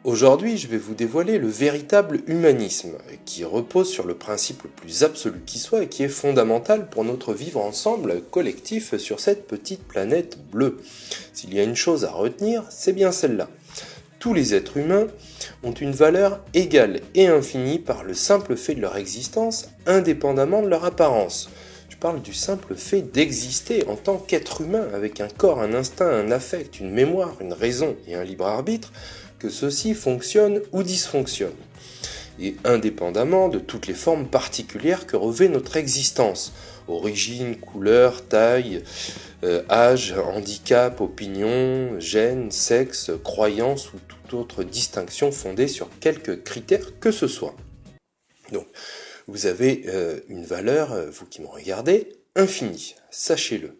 Aujourd'hui, je vais vous dévoiler le véritable humanisme, qui repose sur le principe le plus absolu qui soit et qui est fondamental pour notre vivre ensemble collectif sur cette petite planète bleue. S'il y a une chose à retenir, c'est bien celle-là. Tous les êtres humains ont une valeur égale et infinie par le simple fait de leur existence, indépendamment de leur apparence. Je parle du simple fait d'exister en tant qu'être humain, avec un corps, un instinct, un affect, une mémoire, une raison et un libre arbitre, que ceux-ci fonctionnent ou dysfonctionnent, et indépendamment de toutes les formes particulières que revêt notre existence, origine, couleur, taille, âge, handicap, opinion, gène, sexe, croyance ou toute autre distinction fondée sur quelques critères que ce soit. Donc, vous avez une valeur, vous qui me regardez, infinie, sachez-le.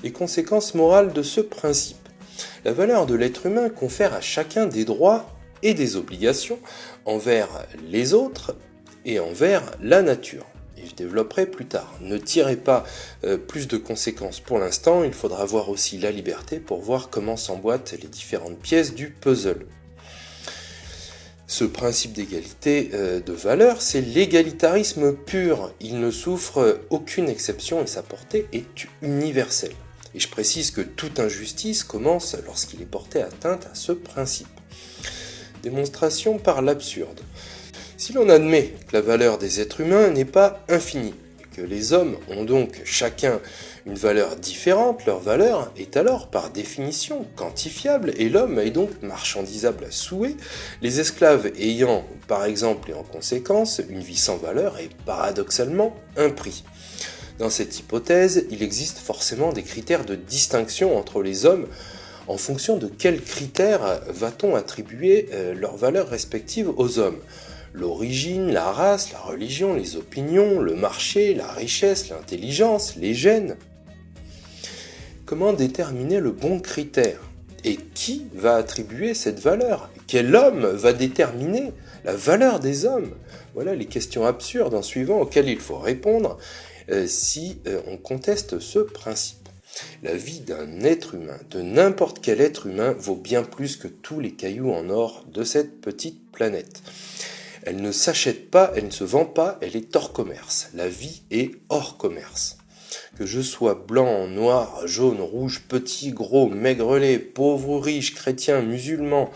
Les conséquences morales de ce principe. La valeur de l'être humain confère à chacun des droits et des obligations envers les autres et envers la nature. Et je développerai plus tard. Ne tirez pas plus de conséquences pour l'instant, il faudra voir aussi la liberté pour voir comment s'emboîtent les différentes pièces du puzzle. Ce principe d'égalité de valeur, c'est l'égalitarisme pur. Il ne souffre aucune exception et sa portée est universelle. Et je précise que toute injustice commence lorsqu'il est porté atteinte à ce principe. Démonstration par l'absurde. Si l'on admet que la valeur des êtres humains n'est pas infinie, que les hommes ont donc chacun une valeur différente, leur valeur est alors par définition quantifiable et l'homme est donc marchandisable à souhait, les esclaves ayant par exemple et en conséquence une vie sans valeur est paradoxalement un prix. Dans cette hypothèse, il existe forcément des critères de distinction entre les hommes. En fonction de quels critères va-t-on attribuer leurs valeurs respectives aux hommes ? L'origine, la race, la religion, les opinions, le marché, la richesse, l'intelligence, les gènes. Comment déterminer le bon critère ? Et qui va attribuer cette valeur ? Quel homme va déterminer la valeur des hommes ? Voilà les questions absurdes en suivant auxquelles il faut répondre si on conteste ce principe. La vie d'un être humain, de n'importe quel être humain, vaut bien plus que tous les cailloux en or de cette petite planète. Elle ne s'achète pas, elle ne se vend pas, elle est hors commerce. La vie est hors commerce. Que je sois blanc, noir, jaune, rouge, petit, gros, maigrelet, pauvre ou riche, chrétien, musulman,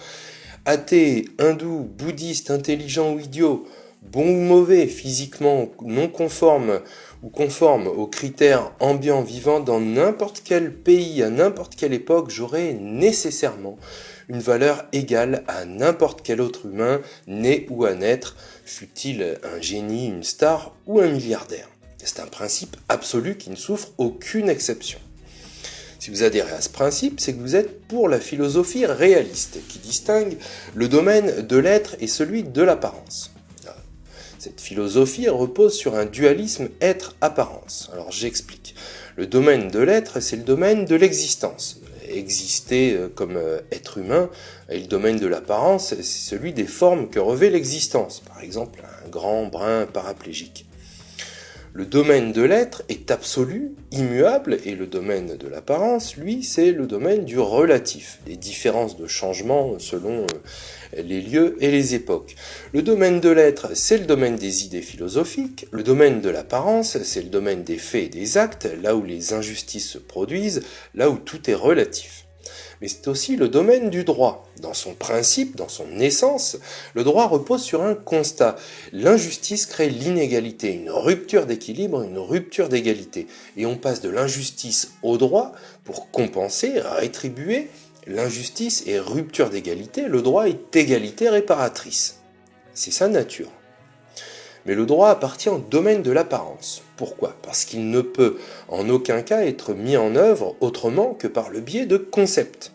athée, hindou, bouddhiste, intelligent ou idiot, bon ou mauvais, physiquement non conforme ou conforme aux critères ambiants vivant dans n'importe quel pays, à n'importe quelle époque, j'aurai nécessairement une valeur égale à n'importe quel autre humain, né ou à naître, fût-il un génie, une star ou un milliardaire. C'est un principe absolu qui ne souffre aucune exception. Si vous adhérez à ce principe, c'est que vous êtes pour la philosophie réaliste, qui distingue le domaine de l'être et celui de l'apparence. Cette philosophie repose sur un dualisme être-apparence. Alors j'explique. Le domaine de l'être, c'est le domaine de l'existence. Exister comme être humain, et le domaine de l'apparence, c'est celui des formes que revêt l'existence. Par exemple, un grand brin paraplégique. Le domaine de l'être est absolu, immuable, et le domaine de l'apparence, lui, c'est le domaine du relatif, des différences de changement selon les lieux et les époques. Le domaine de l'être, c'est le domaine des idées philosophiques, le domaine de l'apparence, c'est le domaine des faits et des actes, là où les injustices se produisent, là où tout est relatif. Mais c'est aussi le domaine du droit. Dans son principe, dans son essence, le droit repose sur un constat. L'injustice crée l'inégalité, une rupture d'équilibre, une rupture d'égalité. Et on passe de l'injustice au droit pour compenser, rétribuer l'injustice et rupture d'égalité. Le droit est égalité réparatrice. C'est sa nature. Mais le droit appartient au domaine de l'apparence. Pourquoi ? Parce qu'il ne peut en aucun cas être mis en œuvre autrement que par le biais de concepts.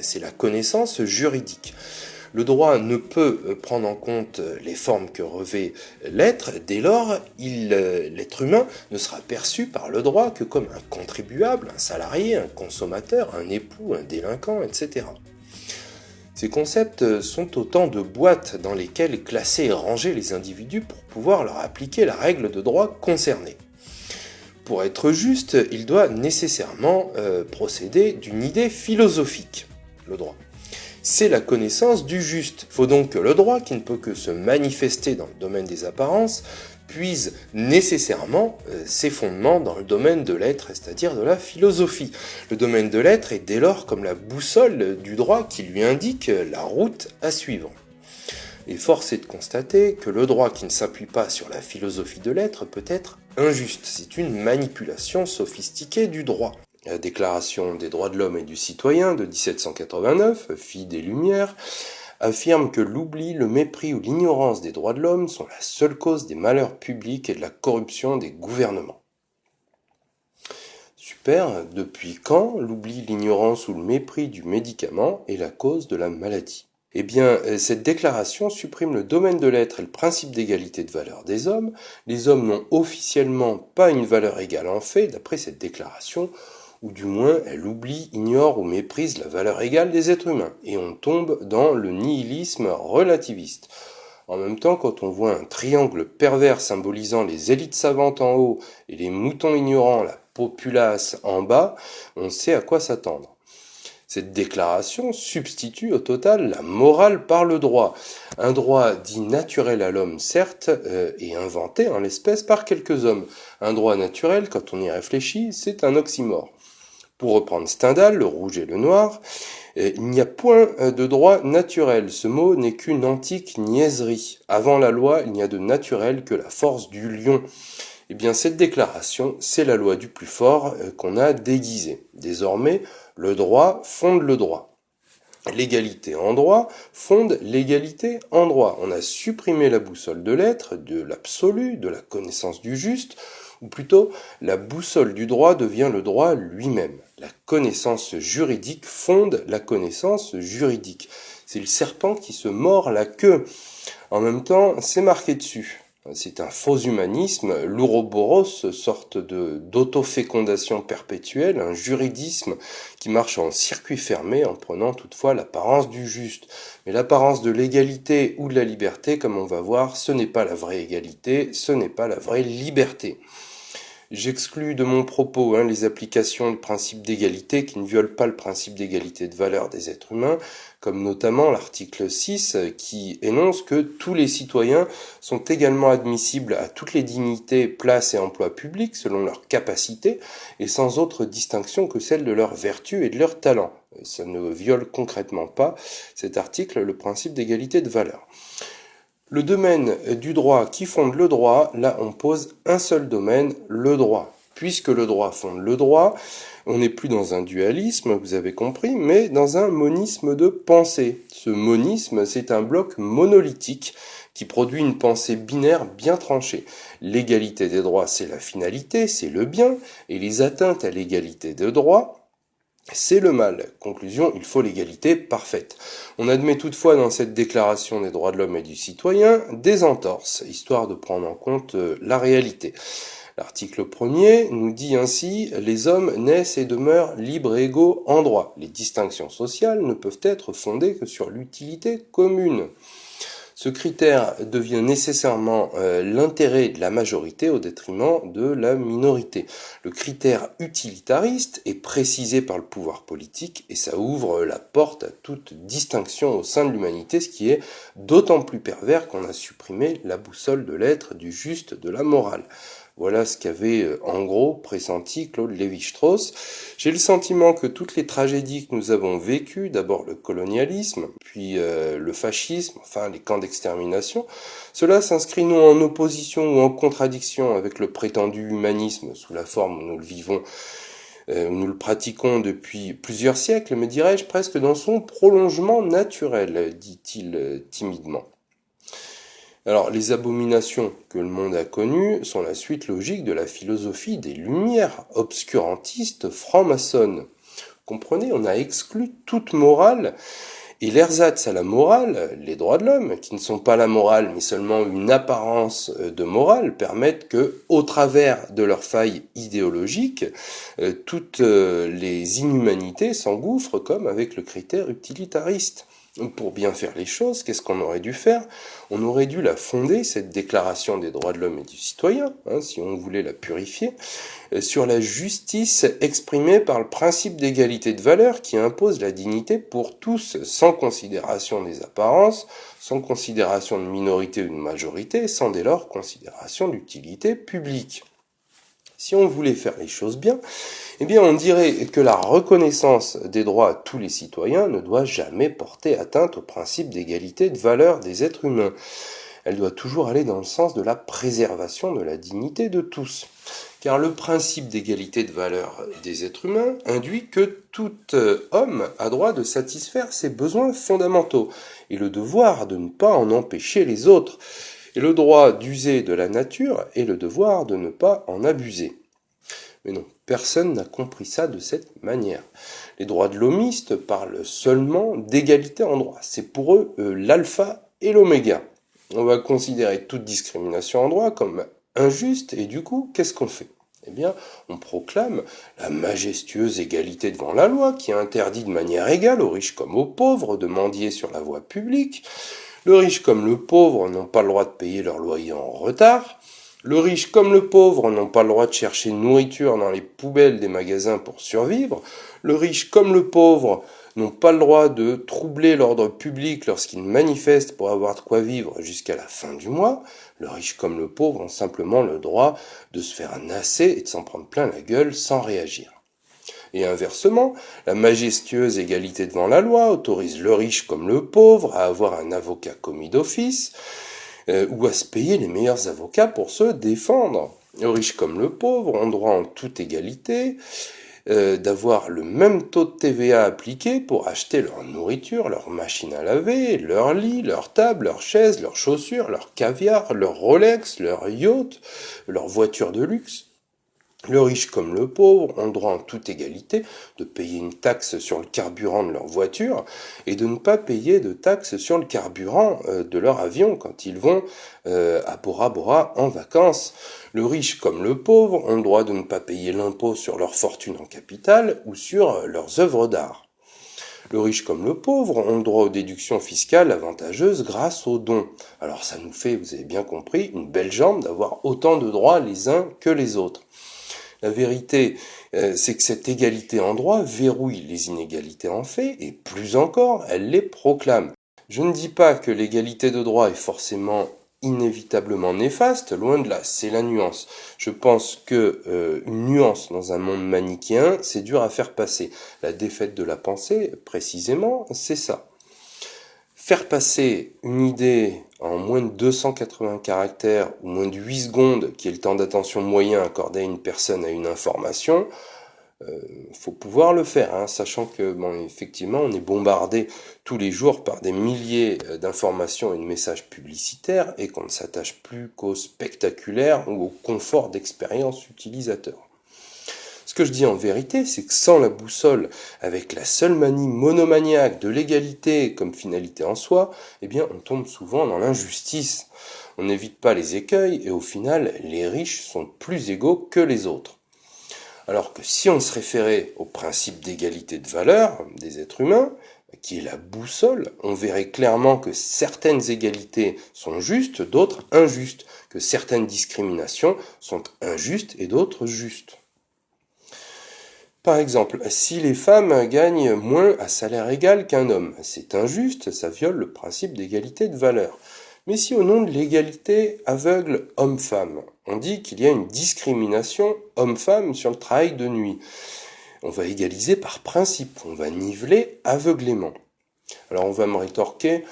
C'est la connaissance juridique. Le droit ne peut prendre en compte les formes que revêt l'être, dès lors, l'être humain ne sera perçu par le droit que comme un contribuable, un salarié, un consommateur, un époux, un délinquant, etc. Ces concepts sont autant de boîtes dans lesquelles classer et ranger les individus pour pouvoir leur appliquer la règle de droit concernée. Pour être juste, il doit nécessairement procéder d'une idée philosophique, le droit. c'est la connaissance du juste. Il faut donc que le droit, qui ne peut que se manifester dans le domaine des apparences, puise nécessairement ses fondements dans le domaine de l'être, c'est-à-dire de la philosophie. Le domaine de l'être est dès lors comme la boussole du droit qui lui indique la route à suivre. Et force est de constater que le droit qui ne s'appuie pas sur la philosophie de l'être peut être injuste. C'est une manipulation sophistiquée du droit. La Déclaration des droits de l'homme et du citoyen de 1789, fille des Lumières, affirme que l'oubli, le mépris ou l'ignorance des droits de l'homme sont la seule cause des malheurs publics et de la corruption des gouvernements. Super, depuis quand l'oubli, l'ignorance ou le mépris du médicament est la cause de la maladie ? Eh bien, cette déclaration supprime le domaine de l'être et le principe d'égalité de valeur des hommes. Les hommes n'ont officiellement pas une valeur égale en fait, d'après cette déclaration, ou du moins elle oublie, ignore ou méprise la valeur égale des êtres humains, et on tombe dans le nihilisme relativiste. En même temps, quand on voit un triangle pervers symbolisant les élites savantes en haut et les moutons ignorants, la populace en bas, on sait à quoi s'attendre. Cette déclaration substitue au total la morale par le droit. Un droit dit naturel à l'homme, certes, et inventé en l'espèce par quelques hommes. Un droit naturel, quand on y réfléchit, c'est un oxymore. Pour reprendre Stendhal, le rouge et le noir, il n'y a point de droit naturel. Ce mot n'est qu'une antique niaiserie. Avant la loi, il n'y a de naturel que la force du lion. Eh bien, cette déclaration, c'est la loi du plus fort qu'on a déguisée. Désormais, le droit fonde le droit. L'égalité en droit fonde l'égalité en droit. On a supprimé la boussole de l'être, de l'absolu, de la connaissance du juste, ou plutôt, la boussole du droit devient le droit lui-même. La connaissance juridique fonde la connaissance juridique. C'est le serpent qui se mord la queue. En même temps, c'est marqué dessus. C'est un faux humanisme, l'ouroboros, sorte d'autofécondation perpétuelle, un juridisme qui marche en circuit fermé en prenant toutefois l'apparence du juste. Mais l'apparence de l'égalité ou de la liberté, comme on va voir, ce n'est pas la vraie égalité, ce n'est pas la vraie liberté. J'exclus de mon propos les applications du principe d'égalité qui ne violent pas le principe d'égalité de valeur des êtres humains, comme notamment l'article 6 qui énonce que tous les citoyens sont également admissibles à toutes les dignités, places et emplois publics selon leurs capacités et sans autre distinction que celle de leur vertu et de leur talent. Ça ne viole concrètement pas, cet article, le principe d'égalité de valeur. Le domaine du droit qui fonde le droit, là on pose un seul domaine, le droit. Puisque le droit fonde le droit, on n'est plus dans un dualisme, vous avez compris, mais dans un monisme de pensée. Ce monisme, c'est un bloc monolithique qui produit une pensée binaire bien tranchée. L'égalité des droits, c'est la finalité, c'est le bien, et les atteintes à l'égalité des droits, c'est le mal. Conclusion, il faut l'égalité parfaite. On admet toutefois dans cette déclaration des droits de l'homme et du citoyen des entorses, histoire de prendre en compte la réalité. L'article 1er nous dit ainsi « Les hommes naissent et demeurent libres et égaux en droit. Les distinctions sociales ne peuvent être fondées que sur l'utilité commune. » Ce critère devient nécessairement l'intérêt de la majorité au détriment de la minorité. Le critère utilitariste est précisé par le pouvoir politique et ça ouvre la porte à toute distinction au sein de l'humanité, ce qui est d'autant plus pervers qu'on a supprimé la boussole de l'être, du juste, de la morale. Voilà ce qu'avait en gros pressenti Claude Lévi-Strauss. J'ai le sentiment que toutes les tragédies que nous avons vécues, d'abord le colonialisme, puis le fascisme, enfin les camps d'extermination, cela s'inscrit non en opposition ou en contradiction avec le prétendu humanisme sous la forme où nous le vivons, nous le pratiquons depuis plusieurs siècles, me dirais-je, presque dans son prolongement naturel, dit-il timidement. Alors, les abominations que le monde a connues sont la suite logique de la philosophie des Lumières, obscurantiste, franc-maçonne. Comprenez, on a exclu toute morale, et l'ersatz à la morale, les droits de l'homme, qui ne sont pas la morale, mais seulement une apparence de morale, permettent que, au travers de leurs failles idéologiques, toutes les inhumanités s'engouffrent comme avec le critère utilitariste. Pour bien faire les choses, qu'est-ce qu'on aurait dû faire? On aurait dû la fonder, cette déclaration des droits de l'homme et du citoyen, si on voulait la purifier, sur la justice exprimée par le principe d'égalité de valeur qui impose la dignité pour tous, sans considération des apparences, sans considération de minorité ou de majorité, sans dès lors considération d'utilité publique. Si on voulait faire les choses bien, eh bien on dirait que la reconnaissance des droits à tous les citoyens ne doit jamais porter atteinte au principe d'égalité de valeur des êtres humains. Elle doit toujours aller dans le sens de la préservation de la dignité de tous. Car le principe d'égalité de valeur des êtres humains induit que tout homme a droit de satisfaire ses besoins fondamentaux et le devoir de ne pas en empêcher les autres, et le droit d'user de la nature et le devoir de ne pas en abuser. Mais non, personne n'a compris ça de cette manière. Les droits de l'homiste parlent seulement d'égalité en droit. C'est pour eux l'alpha et l'oméga. On va considérer toute discrimination en droit comme injuste et du coup, qu'est-ce qu'on fait? Eh bien, on proclame la majestueuse égalité devant la loi qui interdit de manière égale aux riches comme aux pauvres de mendier sur la voie publique. Le riche comme le pauvre n'ont pas le droit de payer leur loyer en retard. Le riche comme le pauvre n'ont pas le droit de chercher nourriture dans les poubelles des magasins pour survivre. Le riche comme le pauvre n'ont pas le droit de troubler l'ordre public lorsqu'ils manifestent pour avoir de quoi vivre jusqu'à la fin du mois. Le riche comme le pauvre ont simplement le droit de se faire nasser et de s'en prendre plein la gueule sans réagir. Et inversement, la majestueuse égalité devant la loi autorise le riche comme le pauvre à avoir un avocat commis d'office ou à se payer les meilleurs avocats pour se défendre. Le riche comme le pauvre ont droit en toute égalité d'avoir le même taux de TVA appliqué pour acheter leur nourriture, leur machine à laver, leur lit, leur table, leurs chaises, leurs chaussures, leur caviar, leur Rolex, leur yacht, leur voiture de luxe. Le riche comme le pauvre ont droit en toute égalité de payer une taxe sur le carburant de leur voiture et de ne pas payer de taxe sur le carburant de leur avion quand ils vont à Bora Bora en vacances. Le riche comme le pauvre ont le droit de ne pas payer l'impôt sur leur fortune en capital ou sur leurs œuvres d'art. Le riche comme le pauvre ont le droit aux déductions fiscales avantageuses grâce aux dons. Alors ça nous fait, vous avez bien compris, une belle jambe d'avoir autant de droits les uns que les autres. La vérité, c'est que cette égalité en droit verrouille les inégalités en fait, et plus encore, elle les proclame. Je ne dis pas que l'égalité de droit est forcément inévitablement néfaste, loin de là, c'est la nuance. Je pense que une nuance dans un monde manichéen, c'est dur à faire passer. La défaite de la pensée, précisément, c'est ça. Faire passer une idée en moins de 280 caractères ou moins de 8 secondes, qui est le temps d'attention moyen accordé à une personne à une information, faut pouvoir le faire, sachant que, effectivement, on est bombardé tous les jours par des milliers d'informations et de messages publicitaires et qu'on ne s'attache plus qu'au spectaculaire ou au confort d'expérience utilisateur. Ce que je dis en vérité, c'est que sans la boussole, avec la seule manie monomaniaque de l'égalité comme finalité en soi, eh bien, on tombe souvent dans l'injustice. On n'évite pas les écueils et au final, les riches sont plus égaux que les autres. Alors que si on se référait au principe d'égalité de valeur des êtres humains, qui est la boussole, on verrait clairement que certaines égalités sont justes, d'autres injustes, que certaines discriminations sont injustes et d'autres justes. Par exemple, si les femmes gagnent moins à salaire égal qu'un homme, c'est injuste, ça viole le principe d'égalité de valeur. Mais si au nom de l'égalité aveugle homme-femme, on dit qu'il y a une discrimination homme-femme sur le travail de nuit, on va égaliser par principe, on va niveler aveuglément. Alors on va me rétorquer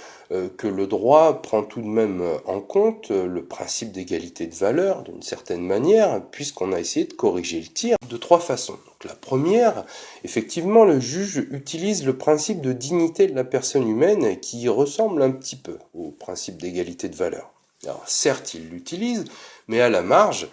que le droit prend tout de même en compte le principe d'égalité de valeur d'une certaine manière, puisqu'on a essayé de corriger le tir de 3 façons. Donc, la première, effectivement, le juge utilise le principe de dignité de la personne humaine qui ressemble un petit peu au principe d'égalité de valeur. Alors certes, il l'utilise, mais à la marge,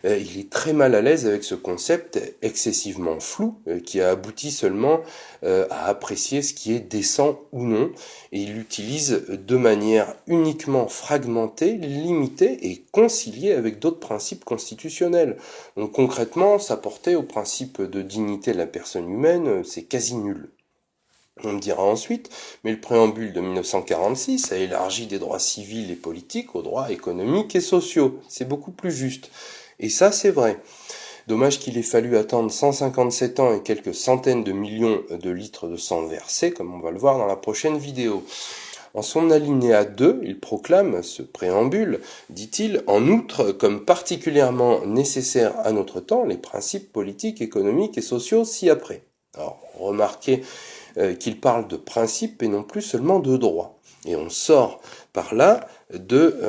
il est très mal à l'aise avec ce concept excessivement flou qui a abouti seulement à apprécier ce qui est décent ou non, et il l'utilise de manière uniquement fragmentée, limitée et conciliée avec d'autres principes constitutionnels. Donc concrètement, s'apporter au principe de dignité de la personne humaine, c'est quasi nul. On me dira ensuite, mais le préambule de 1946 a élargi des droits civils et politiques aux droits économiques et sociaux. C'est beaucoup plus juste. Et ça, c'est vrai. Dommage qu'il ait fallu attendre 157 ans et quelques centaines de millions de litres de sang versés, comme on va le voir dans la prochaine vidéo. En son alinéa 2, il proclame ce préambule, dit-il, en outre, comme particulièrement nécessaires à notre temps, les principes politiques, économiques et sociaux ci-après. Alors, remarquez qu'il parle de principes et non plus seulement de droits. Et on sort par là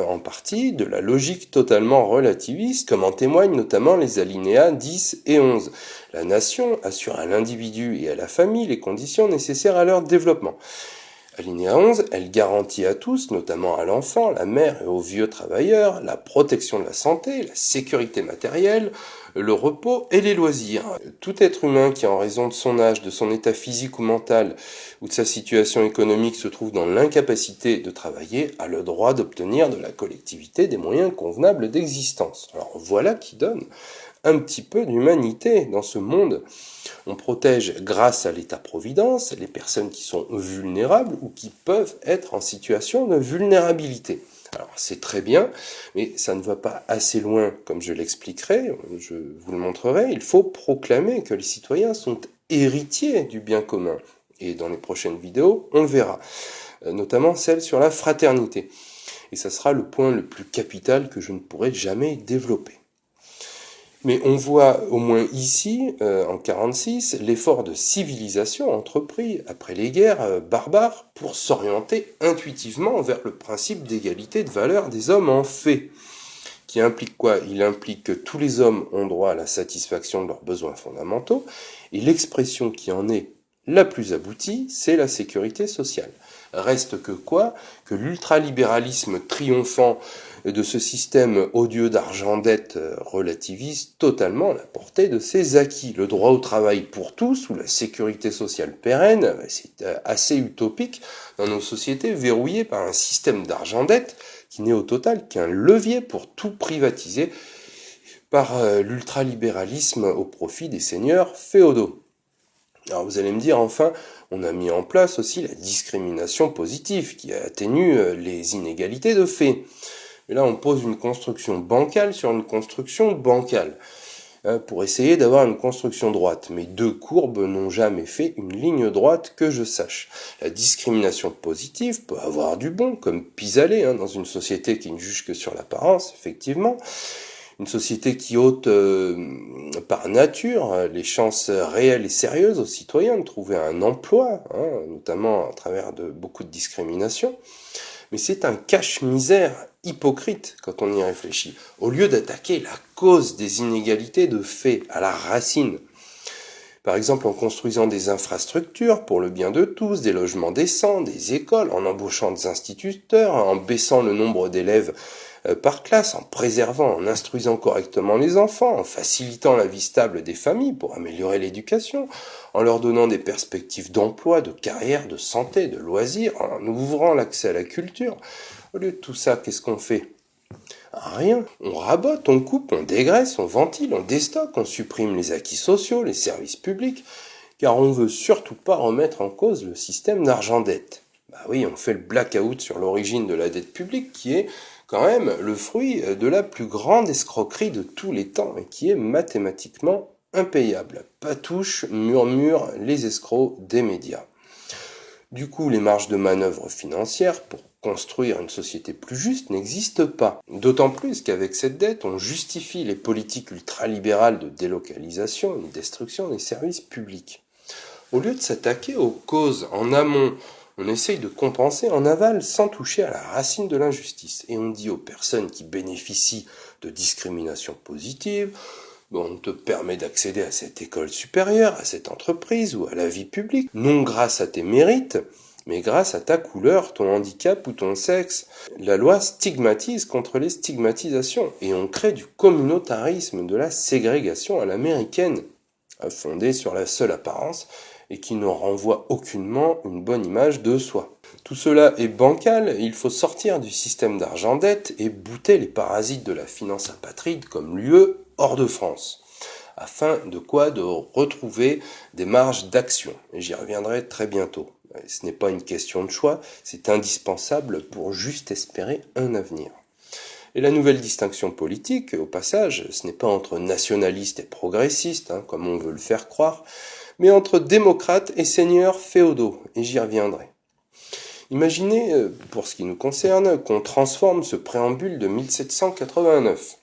en partie de la logique totalement relativiste, comme en témoignent notamment les alinéas 10 et 11. La nation assure à l'individu et à la famille les conditions nécessaires à leur développement. Alinéa 11, elle garantit à tous, notamment à l'enfant, la mère et aux vieux travailleurs, la protection de la santé, la sécurité matérielle, le repos et les loisirs. Tout être humain qui, en raison de son âge, de son état physique ou mental ou de sa situation économique se trouve dans l'incapacité de travailler a le droit d'obtenir de la collectivité des moyens convenables d'existence. Alors voilà qui donne un petit peu d'humanité dans ce monde. On protège grâce à l'État-providence les personnes qui sont vulnérables ou qui peuvent être en situation de vulnérabilité. Alors c'est très bien, mais ça ne va pas assez loin, comme je l'expliquerai, je vous le montrerai. Il faut proclamer que les citoyens sont héritiers du bien commun. Et dans les prochaines vidéos, on le verra, notamment celle sur la fraternité. Et ça sera le point le plus capital que je ne pourrai jamais développer. Mais on voit au moins ici, en 46, l'effort de civilisation entrepris après les guerres barbares pour s'orienter intuitivement vers le principe d'égalité de valeur des hommes en fait. Qui implique quoi? Il implique que tous les hommes ont droit à la satisfaction de leurs besoins fondamentaux, et l'expression qui en est la plus aboutie, c'est la sécurité sociale. Reste que quoi? Que l'ultralibéralisme triomphant de ce système odieux d'argent-dette relativise totalement la portée de ses acquis. Le droit au travail pour tous ou la sécurité sociale pérenne, c'est assez utopique dans nos sociétés verrouillées par un système d'argent-dette qui n'est au total qu'un levier pour tout privatiser par l'ultralibéralisme au profit des seigneurs féodaux. Alors vous allez me dire, enfin, on a mis en place aussi la discrimination positive qui atténue les inégalités de fait. Et là, on pose une construction bancale sur une construction bancale pour essayer d'avoir une construction droite. Mais deux courbes n'ont jamais fait une ligne droite que je sache. La discrimination positive peut avoir du bon, comme pis-aller dans une société qui ne juge que sur l'apparence, effectivement. Une société qui ôte par nature les chances réelles et sérieuses aux citoyens de trouver un emploi, notamment à travers beaucoup de discrimination. Mais c'est un cache-misère hypocrite quand on y réfléchit. Au lieu d'attaquer la cause des inégalités de fait à la racine, par exemple en construisant des infrastructures pour le bien de tous, des logements décents, des écoles, en embauchant des instituteurs, en baissant le nombre d'élèves par classe, en préservant, en instruisant correctement les enfants, en facilitant la vie stable des familles pour améliorer l'éducation, en leur donnant des perspectives d'emploi, de carrière, de santé, de loisirs, en ouvrant l'accès à la culture. Au lieu de tout ça, qu'est-ce qu'on fait? Rien. On rabote, on coupe, on dégraisse, on ventile, on déstocke, on supprime les acquis sociaux, les services publics, car on veut surtout pas remettre en cause le système d'argent-dette. Bah oui, on fait le blackout sur l'origine de la dette publique qui est quand même le fruit de la plus grande escroquerie de tous les temps et qui est mathématiquement impayable. Patouche murmurent les escrocs des médias. Du coup, les marges de manœuvre financières pour construire une société plus juste n'existent pas. D'autant plus qu'avec cette dette, on justifie les politiques ultralibérales de délocalisation et de destruction des services publics. Au lieu de s'attaquer aux causes en amont, on essaye de compenser en aval sans toucher à la racine de l'injustice. Et on dit aux personnes qui bénéficient de discrimination positive, on te permet d'accéder à cette école supérieure, à cette entreprise ou à la vie publique, non grâce à tes mérites, mais grâce à ta couleur, ton handicap ou ton sexe. La loi stigmatise contre les stigmatisations et on crée du communautarisme, de la ségrégation à l'américaine, fondée sur la seule apparence et qui ne renvoie aucunement une bonne image de soi. Tout cela est bancal, il faut sortir du système d'argent-dette et bouter les parasites de la finance apatride comme l'UE hors de France. afin de quoi? De retrouver des marges d'action. Et j'y reviendrai très bientôt. Ce n'est pas une question de choix, c'est indispensable pour juste espérer un avenir. Et la nouvelle distinction politique, au passage, ce n'est pas entre nationalistes et progressistes, comme on veut le faire croire, mais entre démocrates et seigneurs féodaux, et j'y reviendrai. Imaginez, pour ce qui nous concerne, qu'on transforme ce préambule de 1789.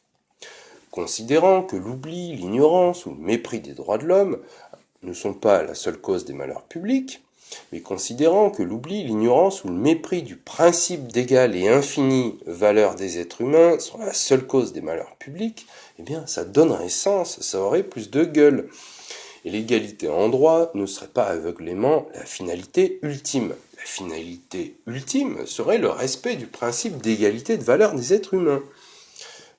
Considérant que l'oubli, l'ignorance ou le mépris des droits de l'homme ne sont pas la seule cause des malheurs publics, mais considérant que l'oubli, l'ignorance ou le mépris du principe d'égale et infinie valeur des êtres humains sont la seule cause des malheurs publics, eh bien ça donnerait sens, ça aurait plus de gueule. Et l'égalité en droit ne serait pas aveuglément la finalité ultime. La finalité ultime serait le respect du principe d'égalité de valeur des êtres humains.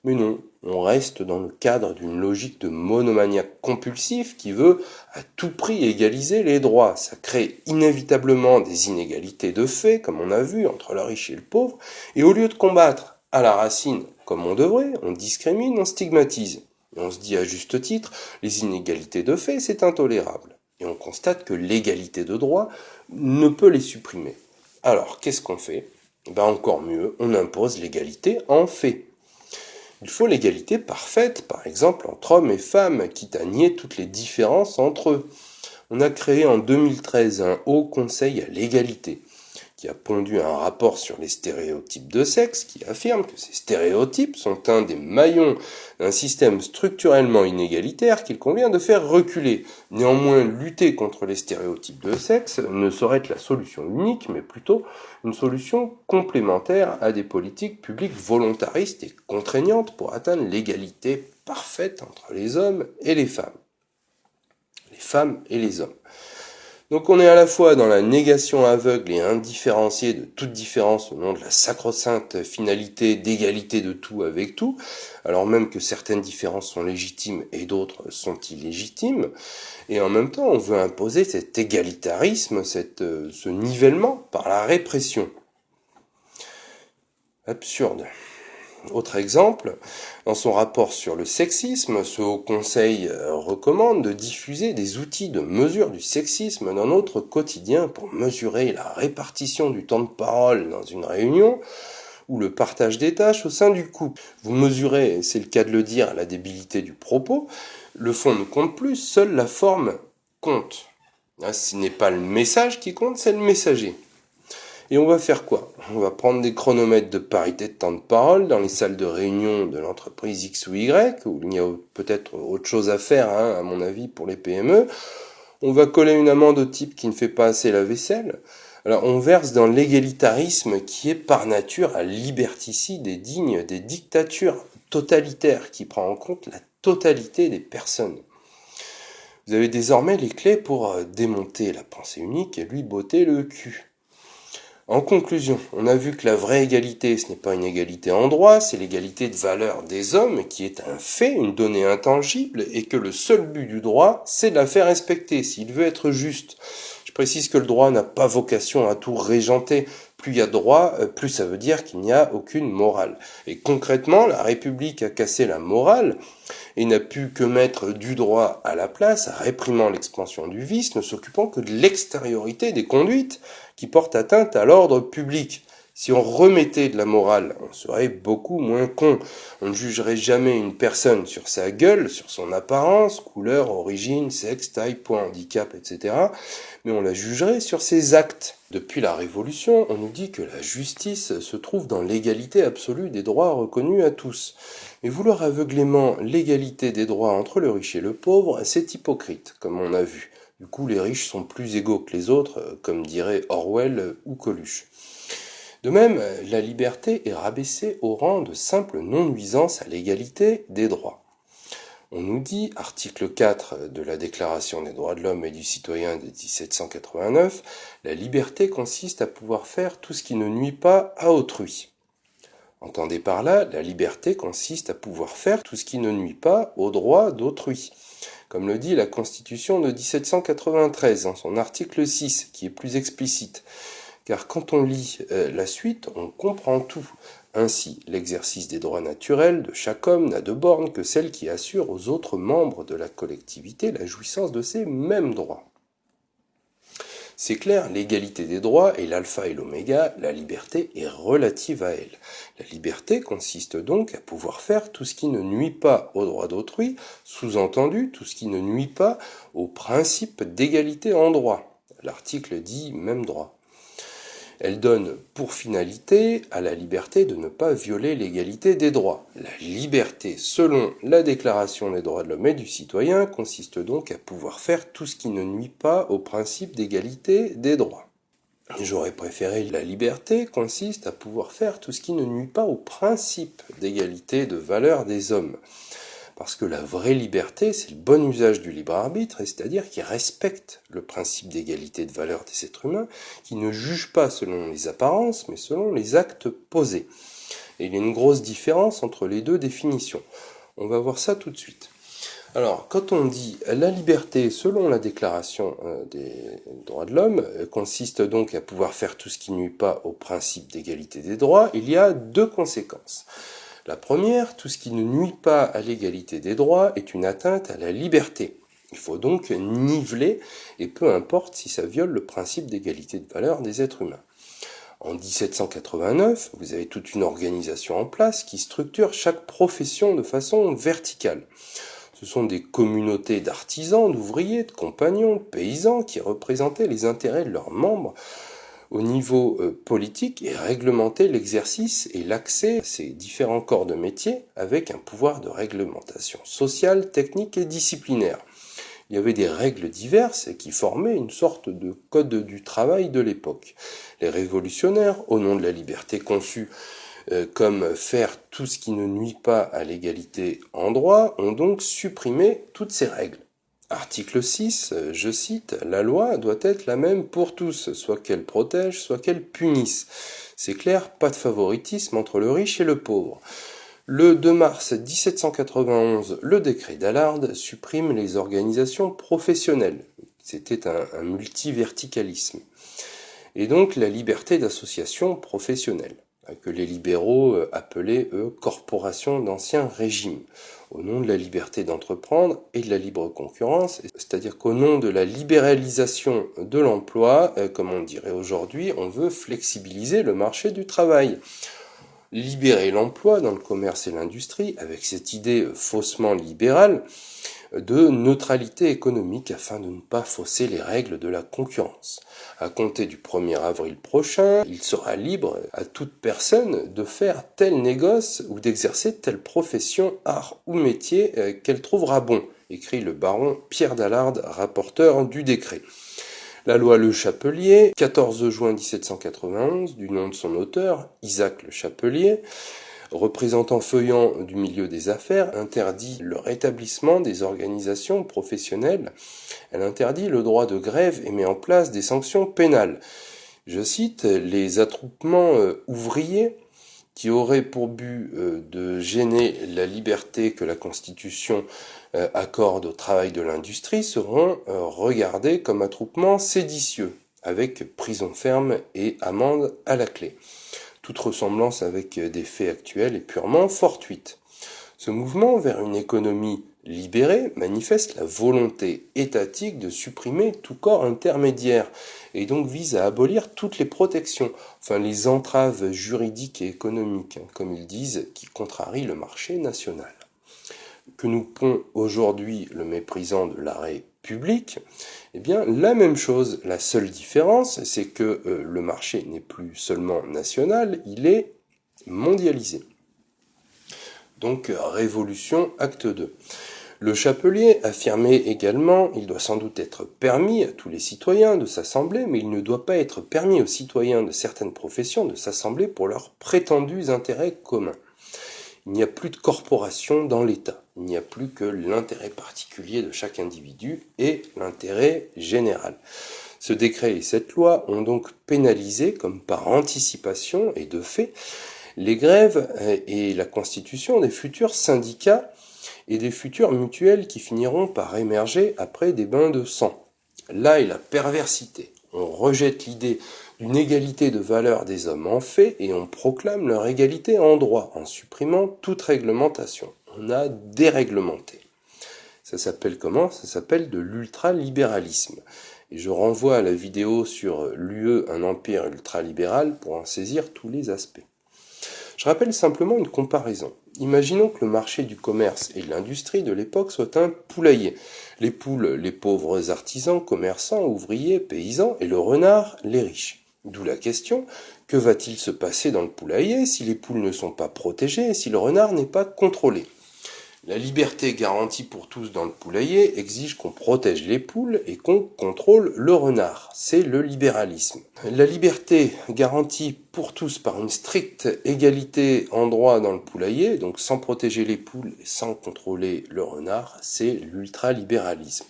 Mais non, on reste dans le cadre d'une logique de monomaniaque compulsif qui veut à tout prix égaliser les droits. Ça crée inévitablement des inégalités de fait, comme on a vu, entre le riche et le pauvre, et au lieu de combattre à la racine, comme on devrait, on discrimine, on stigmatise. Et on se dit à juste titre, les inégalités de fait, c'est intolérable. Et on constate que l'égalité de droit ne peut les supprimer. Alors, qu'est-ce qu'on fait? Encore mieux, on impose l'égalité en fait. Il faut l'égalité parfaite, par exemple, entre hommes et femmes, quitte à nier toutes les différences entre eux. On a créé en 2013 un Haut Conseil à l'égalité, qui a pondu un rapport sur les stéréotypes de sexe, qui affirme que ces stéréotypes sont un des maillons d'un système structurellement inégalitaire qu'il convient de faire reculer. Néanmoins, lutter contre les stéréotypes de sexe ne saurait être la solution unique, mais plutôt une solution complémentaire à des politiques publiques volontaristes et contraignantes pour atteindre l'égalité parfaite entre les hommes et les femmes. Les femmes et les hommes. Donc on est à la fois dans la négation aveugle et indifférenciée de toute différence au nom de la sacro-sainte finalité d'égalité de tout avec tout, alors même que certaines différences sont légitimes et d'autres sont illégitimes, et en même temps on veut imposer cet égalitarisme, ce nivellement par la répression. Absurde. Autre exemple, dans son rapport sur le sexisme, ce Haut Conseil recommande de diffuser des outils de mesure du sexisme dans notre quotidien pour mesurer la répartition du temps de parole dans une réunion ou le partage des tâches au sein du couple. Vous mesurez, c'est le cas de le dire, la débilité du propos, le fond ne compte plus, seule la forme compte. Ce n'est pas le message qui compte, c'est le messager. Et on va faire quoi? On va prendre des chronomètres de parité de temps de parole dans les salles de réunion de l'entreprise X ou Y, où il y a peut-être autre chose à faire, à mon avis, pour les PME. On va coller une amende au type qui ne fait pas assez la vaisselle. Alors on verse dans l'égalitarisme qui est par nature à liberticide et digne des dictatures totalitaires, qui prend en compte la totalité des personnes. Vous avez désormais les clés pour démonter la pensée unique et lui botter le cul. En conclusion, on a vu que la vraie égalité, ce n'est pas une égalité en droit, c'est l'égalité de valeur des hommes, qui est un fait, une donnée intangible, et que le seul but du droit, c'est de la faire respecter, s'il veut être juste. Je précise que le droit n'a pas vocation à tout régenter. Plus il y a droit, plus ça veut dire qu'il n'y a aucune morale. Et concrètement, la République a cassé la morale et n'a pu que mettre du droit à la place, réprimant l'expansion du vice, ne s'occupant que de l'extériorité des conduites qui portent atteinte à l'ordre public. Si on remettait de la morale, on serait beaucoup moins con. On ne jugerait jamais une personne sur sa gueule, sur son apparence, couleur, origine, sexe, taille, poids, handicap, etc. Mais on la jugerait sur ses actes. Depuis la Révolution, on nous dit que la justice se trouve dans l'égalité absolue des droits reconnus à tous. Mais vouloir aveuglément l'égalité des droits entre le riche et le pauvre, c'est hypocrite, comme on a vu. Du coup, les riches sont plus égaux que les autres, comme dirait Orwell ou Coluche. De même, la liberté est rabaissée au rang de simple non-nuisance à l'égalité des droits. On nous dit, article 4 de la Déclaration des droits de l'homme et du citoyen de 1789, la liberté consiste à pouvoir faire tout ce qui ne nuit pas à autrui. Entendez par là, la liberté consiste à pouvoir faire tout ce qui ne nuit pas aux droits d'autrui. Comme le dit la Constitution de 1793 dans son article 6, qui est plus explicite. car quand on lit la suite, on comprend tout. Ainsi, l'exercice des droits naturels de chaque homme n'a de borne que celle qui assure aux autres membres de la collectivité la jouissance de ces mêmes droits. C'est clair, l'égalité des droits est l'alpha et l'oméga, la liberté est relative à elle. La liberté consiste donc à pouvoir faire tout ce qui ne nuit pas aux droits d'autrui, sous-entendu tout ce qui ne nuit pas au principe d'égalité en droit. L'article dit même droit. Elle donne pour finalité à la liberté de ne pas violer l'égalité des droits. La liberté, selon la Déclaration des droits de l'homme et du citoyen, consiste donc à pouvoir faire tout ce qui ne nuit pas au principe d'égalité des droits. J'aurais préféré la liberté consiste à pouvoir faire tout ce qui ne nuit pas au principe d'égalité de valeur des hommes. Parce que la vraie liberté, c'est le bon usage du libre arbitre, c'est-à-dire qui respecte le principe d'égalité de valeur des êtres humains, qui ne juge pas selon les apparences, mais selon les actes posés. Et il y a une grosse différence entre les deux définitions. On va voir ça tout de suite. Alors, quand on dit la liberté selon la Déclaration des droits de l'homme, consiste donc à pouvoir faire tout ce qui ne nuit pas au principe d'égalité des droits, il y a deux conséquences. La première, tout ce qui ne nuit pas à l'égalité des droits est une atteinte à la liberté. Il faut donc niveler, et peu importe si ça viole le principe d'égalité de valeur des êtres humains. En 1789, vous avez toute une organisation en place qui structure chaque profession de façon verticale. Ce sont des communautés d'artisans, d'ouvriers, de compagnons, de paysans qui représentaient les intérêts de leurs membres au niveau politique et réglementer l'exercice et l'accès à ces différents corps de métier avec un pouvoir de réglementation sociale, technique et disciplinaire. Il y avait des règles diverses qui formaient une sorte de code du travail de l'époque. Les révolutionnaires, au nom de la liberté conçue comme faire tout ce qui ne nuit pas à l'égalité en droit, ont donc supprimé toutes ces règles. Article 6, je cite, « La loi doit être la même pour tous, soit qu'elle protège, soit qu'elle punisse. » C'est clair, pas de favoritisme entre le riche et le pauvre. Le 2 mars 1791, le décret d'Allard supprime les organisations professionnelles. C'était un multiverticalisme. Et donc la liberté d'association professionnelle, que les libéraux appelaient, eux, corporations d'ancien régime, au nom de la liberté d'entreprendre et de la libre concurrence, c'est-à-dire qu'au nom de la libéralisation de l'emploi, comme on dirait aujourd'hui, on veut flexibiliser le marché du travail. Libérer l'emploi dans le commerce et l'industrie, avec cette idée faussement libérale de neutralité économique afin de ne pas fausser les règles de la concurrence. À compter du 1er avril prochain, il sera libre à toute personne de faire tel négoce ou d'exercer telle profession, art ou métier qu'elle trouvera bon, écrit le baron Pierre d'Allard, rapporteur du décret. La loi Le Chapelier, 14 juin 1791, du nom de son auteur, Isaac Le Chapelier, représentant feuillant du milieu des affaires, interdit le rétablissement des organisations professionnelles. Elle interdit le droit de grève et met en place des sanctions pénales. Je cite, les attroupements ouvriers qui auraient pour but de gêner la liberté que la Constitution accorde au travail de l'industrie seront regardés comme attroupements séditieux, avec prison ferme et amende à la clé. Toute ressemblance avec des faits actuels est purement fortuite. Ce mouvement vers une économie libérée manifeste la volonté étatique de supprimer tout corps intermédiaire et donc vise à abolir toutes les protections, enfin les entraves juridiques et économiques, comme ils disent, qui contrarient le marché national. Que nous pond aujourd'hui le méprisant de l'arrêt public, eh bien la même chose. La seule différence, c'est que le marché n'est plus seulement national, il est mondialisé. Donc révolution, acte 2. Le Chapelier affirmait également « Il doit sans doute être permis à tous les citoyens de s'assembler, mais il ne doit pas être permis aux citoyens de certaines professions de s'assembler pour leurs prétendus intérêts communs. » Il n'y a plus de corporation dans l'État. Il n'y a plus que l'intérêt particulier de chaque individu et l'intérêt général. Ce décret et cette loi ont donc pénalisé, comme par anticipation et de fait, les grèves et la constitution des futurs syndicats et des futures mutuelles qui finiront par émerger après des bains de sang. Là est la perversité. On rejette l'idée une égalité de valeur des hommes en fait et on proclame leur égalité en droit en supprimant toute réglementation. On a déréglementé. Ça s'appelle comment? Ça s'appelle de l'ultralibéralisme. Et je renvoie à la vidéo sur l'UE, un empire ultralibéral, pour en saisir tous les aspects. Je rappelle simplement une comparaison. Imaginons que le marché du commerce et de l'industrie de l'époque soit un poulailler. Les poules, les pauvres artisans, commerçants, ouvriers, paysans, et le renard, les riches. D'où la question, que va-t-il se passer dans le poulailler si les poules ne sont pas protégées et si le renard n'est pas contrôlé? La liberté garantie pour tous dans le poulailler exige qu'on protège les poules et qu'on contrôle le renard. C'est le libéralisme. La liberté garantie pour tous par une stricte égalité en droit dans le poulailler, donc sans protéger les poules et sans contrôler le renard, c'est l'ultralibéralisme.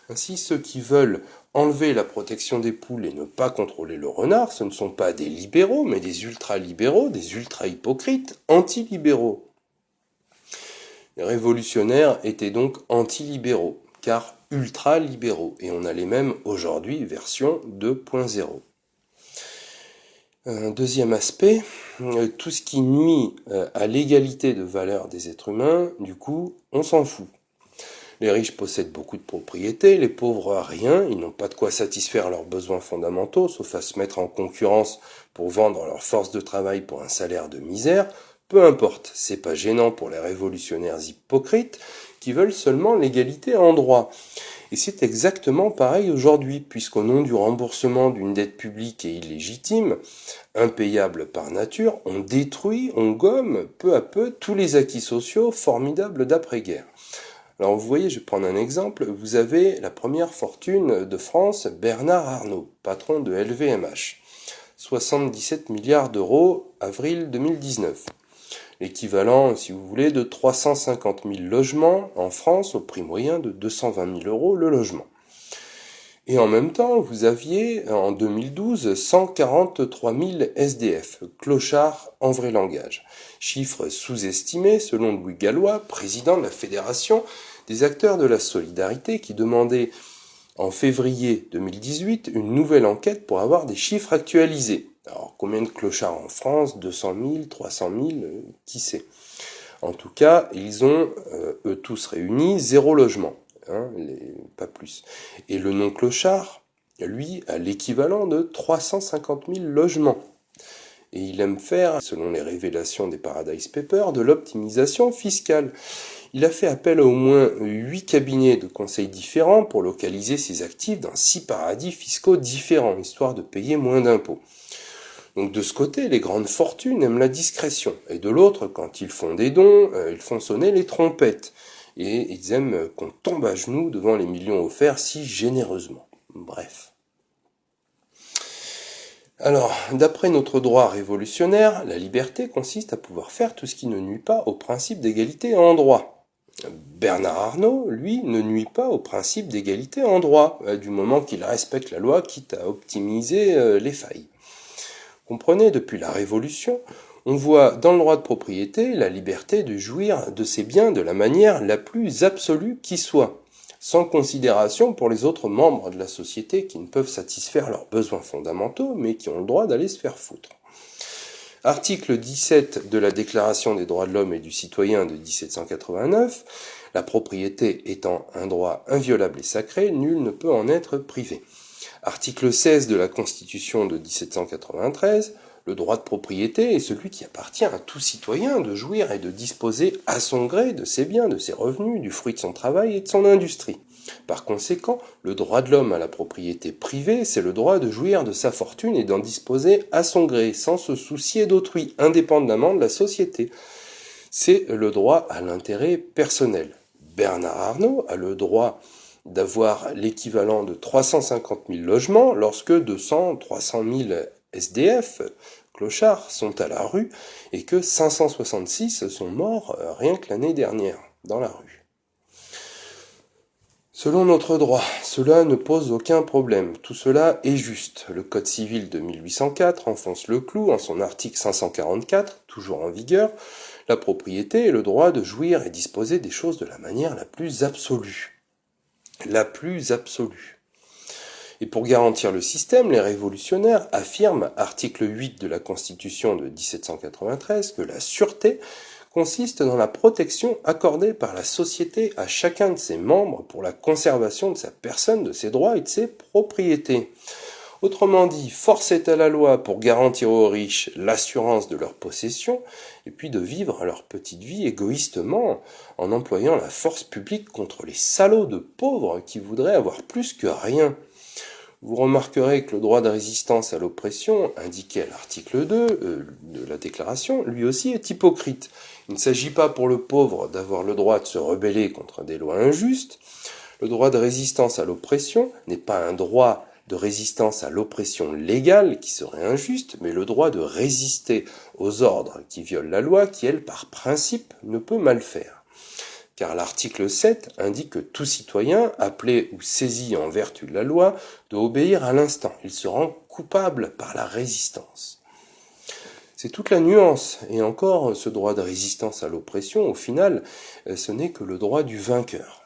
Ainsi, ceux qui veulent enlever la protection des poules et ne pas contrôler le renard, ce ne sont pas des libéraux, mais des ultralibéraux, des ultra-hypocrites, anti-libéraux. Les révolutionnaires étaient donc anti-libéraux, car ultra-libéraux, et on a les mêmes aujourd'hui, version 2.0. Deuxième aspect, tout ce qui nuit à l'égalité de valeur des êtres humains, du coup, on s'en fout. Les riches possèdent beaucoup de propriétés, les pauvres rien, ils n'ont pas de quoi satisfaire leurs besoins fondamentaux, sauf à se mettre en concurrence pour vendre leur force de travail pour un salaire de misère. Peu importe, c'est pas gênant pour les révolutionnaires hypocrites qui veulent seulement l'égalité en droit. Et c'est exactement pareil aujourd'hui, puisqu'au nom du remboursement d'une dette publique et illégitime, impayable par nature, on détruit, on gomme peu à peu tous les acquis sociaux formidables d'après-guerre. Alors vous voyez, je vais prendre un exemple, vous avez la première fortune de France, Bernard Arnault, patron de LVMH. 77 milliards d'euros, avril 2019. L'équivalent, si vous voulez, de 350 000 logements en France au prix moyen de 220 000 euros le logement. Et en même temps, vous aviez en 2012 143 000 SDF, clochards en vrai langage. Chiffre sous-estimé selon Louis Gallois, président de la Fédération des acteurs de la solidarité, qui demandait en février 2018 une nouvelle enquête pour avoir des chiffres actualisés. Alors, combien de clochards en France? 200 000, 300 000, qui sait? En tout cas, ils ont, eux tous réunis, 0 logement, pas plus. Et le non-clochard, lui, a l'équivalent de 350 000 logements. Et il aime faire, selon les révélations des Paradise Papers, de l'optimisation fiscale. Il a fait appel à au moins 8 cabinets de conseil différents pour localiser ses actifs dans 6 paradis fiscaux différents, histoire de payer moins d'impôts. Donc de ce côté, les grandes fortunes aiment la discrétion. Et de l'autre, quand ils font des dons, ils font sonner les trompettes. Et ils aiment qu'on tombe à genoux devant les millions offerts si généreusement. Bref. Alors, d'après notre droit révolutionnaire, la liberté consiste à pouvoir faire tout ce qui ne nuit pas au principe d'égalité en droit. Bernard Arnault, lui, ne nuit pas au principe d'égalité en droit, du moment qu'il respecte la loi, quitte à optimiser les failles. Comprenez, depuis la Révolution, on voit dans le droit de propriété la liberté de jouir de ses biens de la manière la plus absolue qui soit, sans considération pour les autres membres de la société qui ne peuvent satisfaire leurs besoins fondamentaux, mais qui ont le droit d'aller se faire foutre. Article 17 de la Déclaration des droits de l'homme et du citoyen de 1789, la propriété étant un droit inviolable et sacré, nul ne peut en être privé. Article 16 de la Constitution de 1793, le droit de propriété est celui qui appartient à tout citoyen de jouir et de disposer à son gré de ses biens, de ses revenus, du fruit de son travail et de son industrie. Par conséquent, le droit de l'homme à la propriété privée, c'est le droit de jouir de sa fortune et d'en disposer à son gré, sans se soucier d'autrui, indépendamment de la société. C'est le droit à l'intérêt personnel. Bernard Arnault a le droit d'avoir l'équivalent de 350 000 logements lorsque 200, 300 000 SDF, clochards, sont à la rue et que 566 sont morts rien que l'année dernière dans la rue. Selon notre droit, cela ne pose aucun problème. Tout cela est juste. Le Code civil de 1804 enfonce le clou en son article 544, toujours en vigueur. La propriété est le droit de jouir et disposer des choses de la manière la plus absolue. La plus absolue. Et pour garantir le système, les révolutionnaires affirment, article 8 de la Constitution de 1793, que la sûreté consiste dans la protection accordée par la société à chacun de ses membres pour la conservation de sa personne, de ses droits et de ses propriétés. Autrement dit, force est à la loi pour garantir aux riches l'assurance de leur possession et puis de vivre leur petite vie égoïstement en employant la force publique contre les salauds de pauvres qui voudraient avoir plus que rien. Vous remarquerez que le droit de résistance à l'oppression, indiqué à l'article 2 de la déclaration, lui aussi est hypocrite. Il ne s'agit pas pour le pauvre d'avoir le droit de se rebeller contre des lois injustes. Le droit de résistance à l'oppression n'est pas un droit de résistance à l'oppression légale qui serait injuste, mais le droit de résister aux ordres qui violent la loi, qui elle, par principe, ne peut mal faire. Car l'article 7 indique que tout citoyen, appelé ou saisi en vertu de la loi, doit obéir à l'instant. Il se rend coupable par la résistance. C'est toute la nuance, et encore, ce droit de résistance à l'oppression, au final, ce n'est que le droit du vainqueur.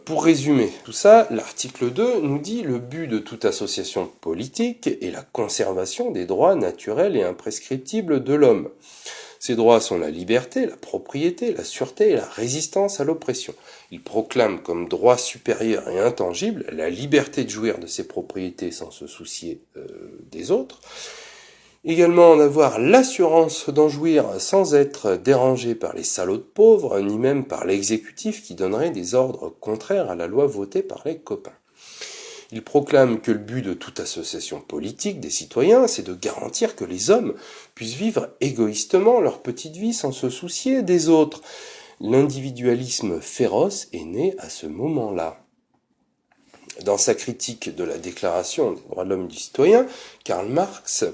Pour résumer tout ça, l'article 2 nous dit le but de toute association politique est la conservation des droits naturels et imprescriptibles de l'homme. Ces droits sont la liberté, la propriété, la sûreté et la résistance à l'oppression. Il proclame comme droit supérieur et intangible la liberté de jouir de ses propriétés sans se soucier des autres. Également en avoir l'assurance d'en jouir sans être dérangé par les salauds de pauvres, ni même par l'exécutif qui donnerait des ordres contraires à la loi votée par les copains. Il proclame que le but de toute association politique des citoyens, c'est de garantir que les hommes puissent vivre égoïstement leur petite vie sans se soucier des autres. L'individualisme féroce est né à ce moment-là. Dans sa critique de la Déclaration des droits de l'homme et du citoyen, Karl Marx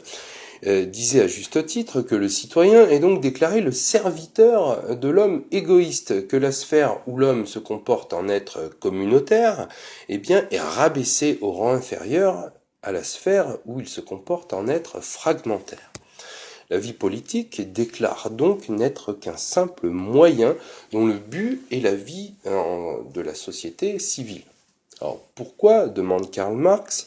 disait à juste titre que le citoyen est donc déclaré le serviteur de l'homme égoïste, que la sphère où l'homme se comporte en être communautaire, est rabaissée au rang inférieur à la sphère où il se comporte en être fragmentaire. La vie politique déclare donc n'être qu'un simple moyen dont le but est la vie de la société civile. Alors pourquoi, demande Karl Marx,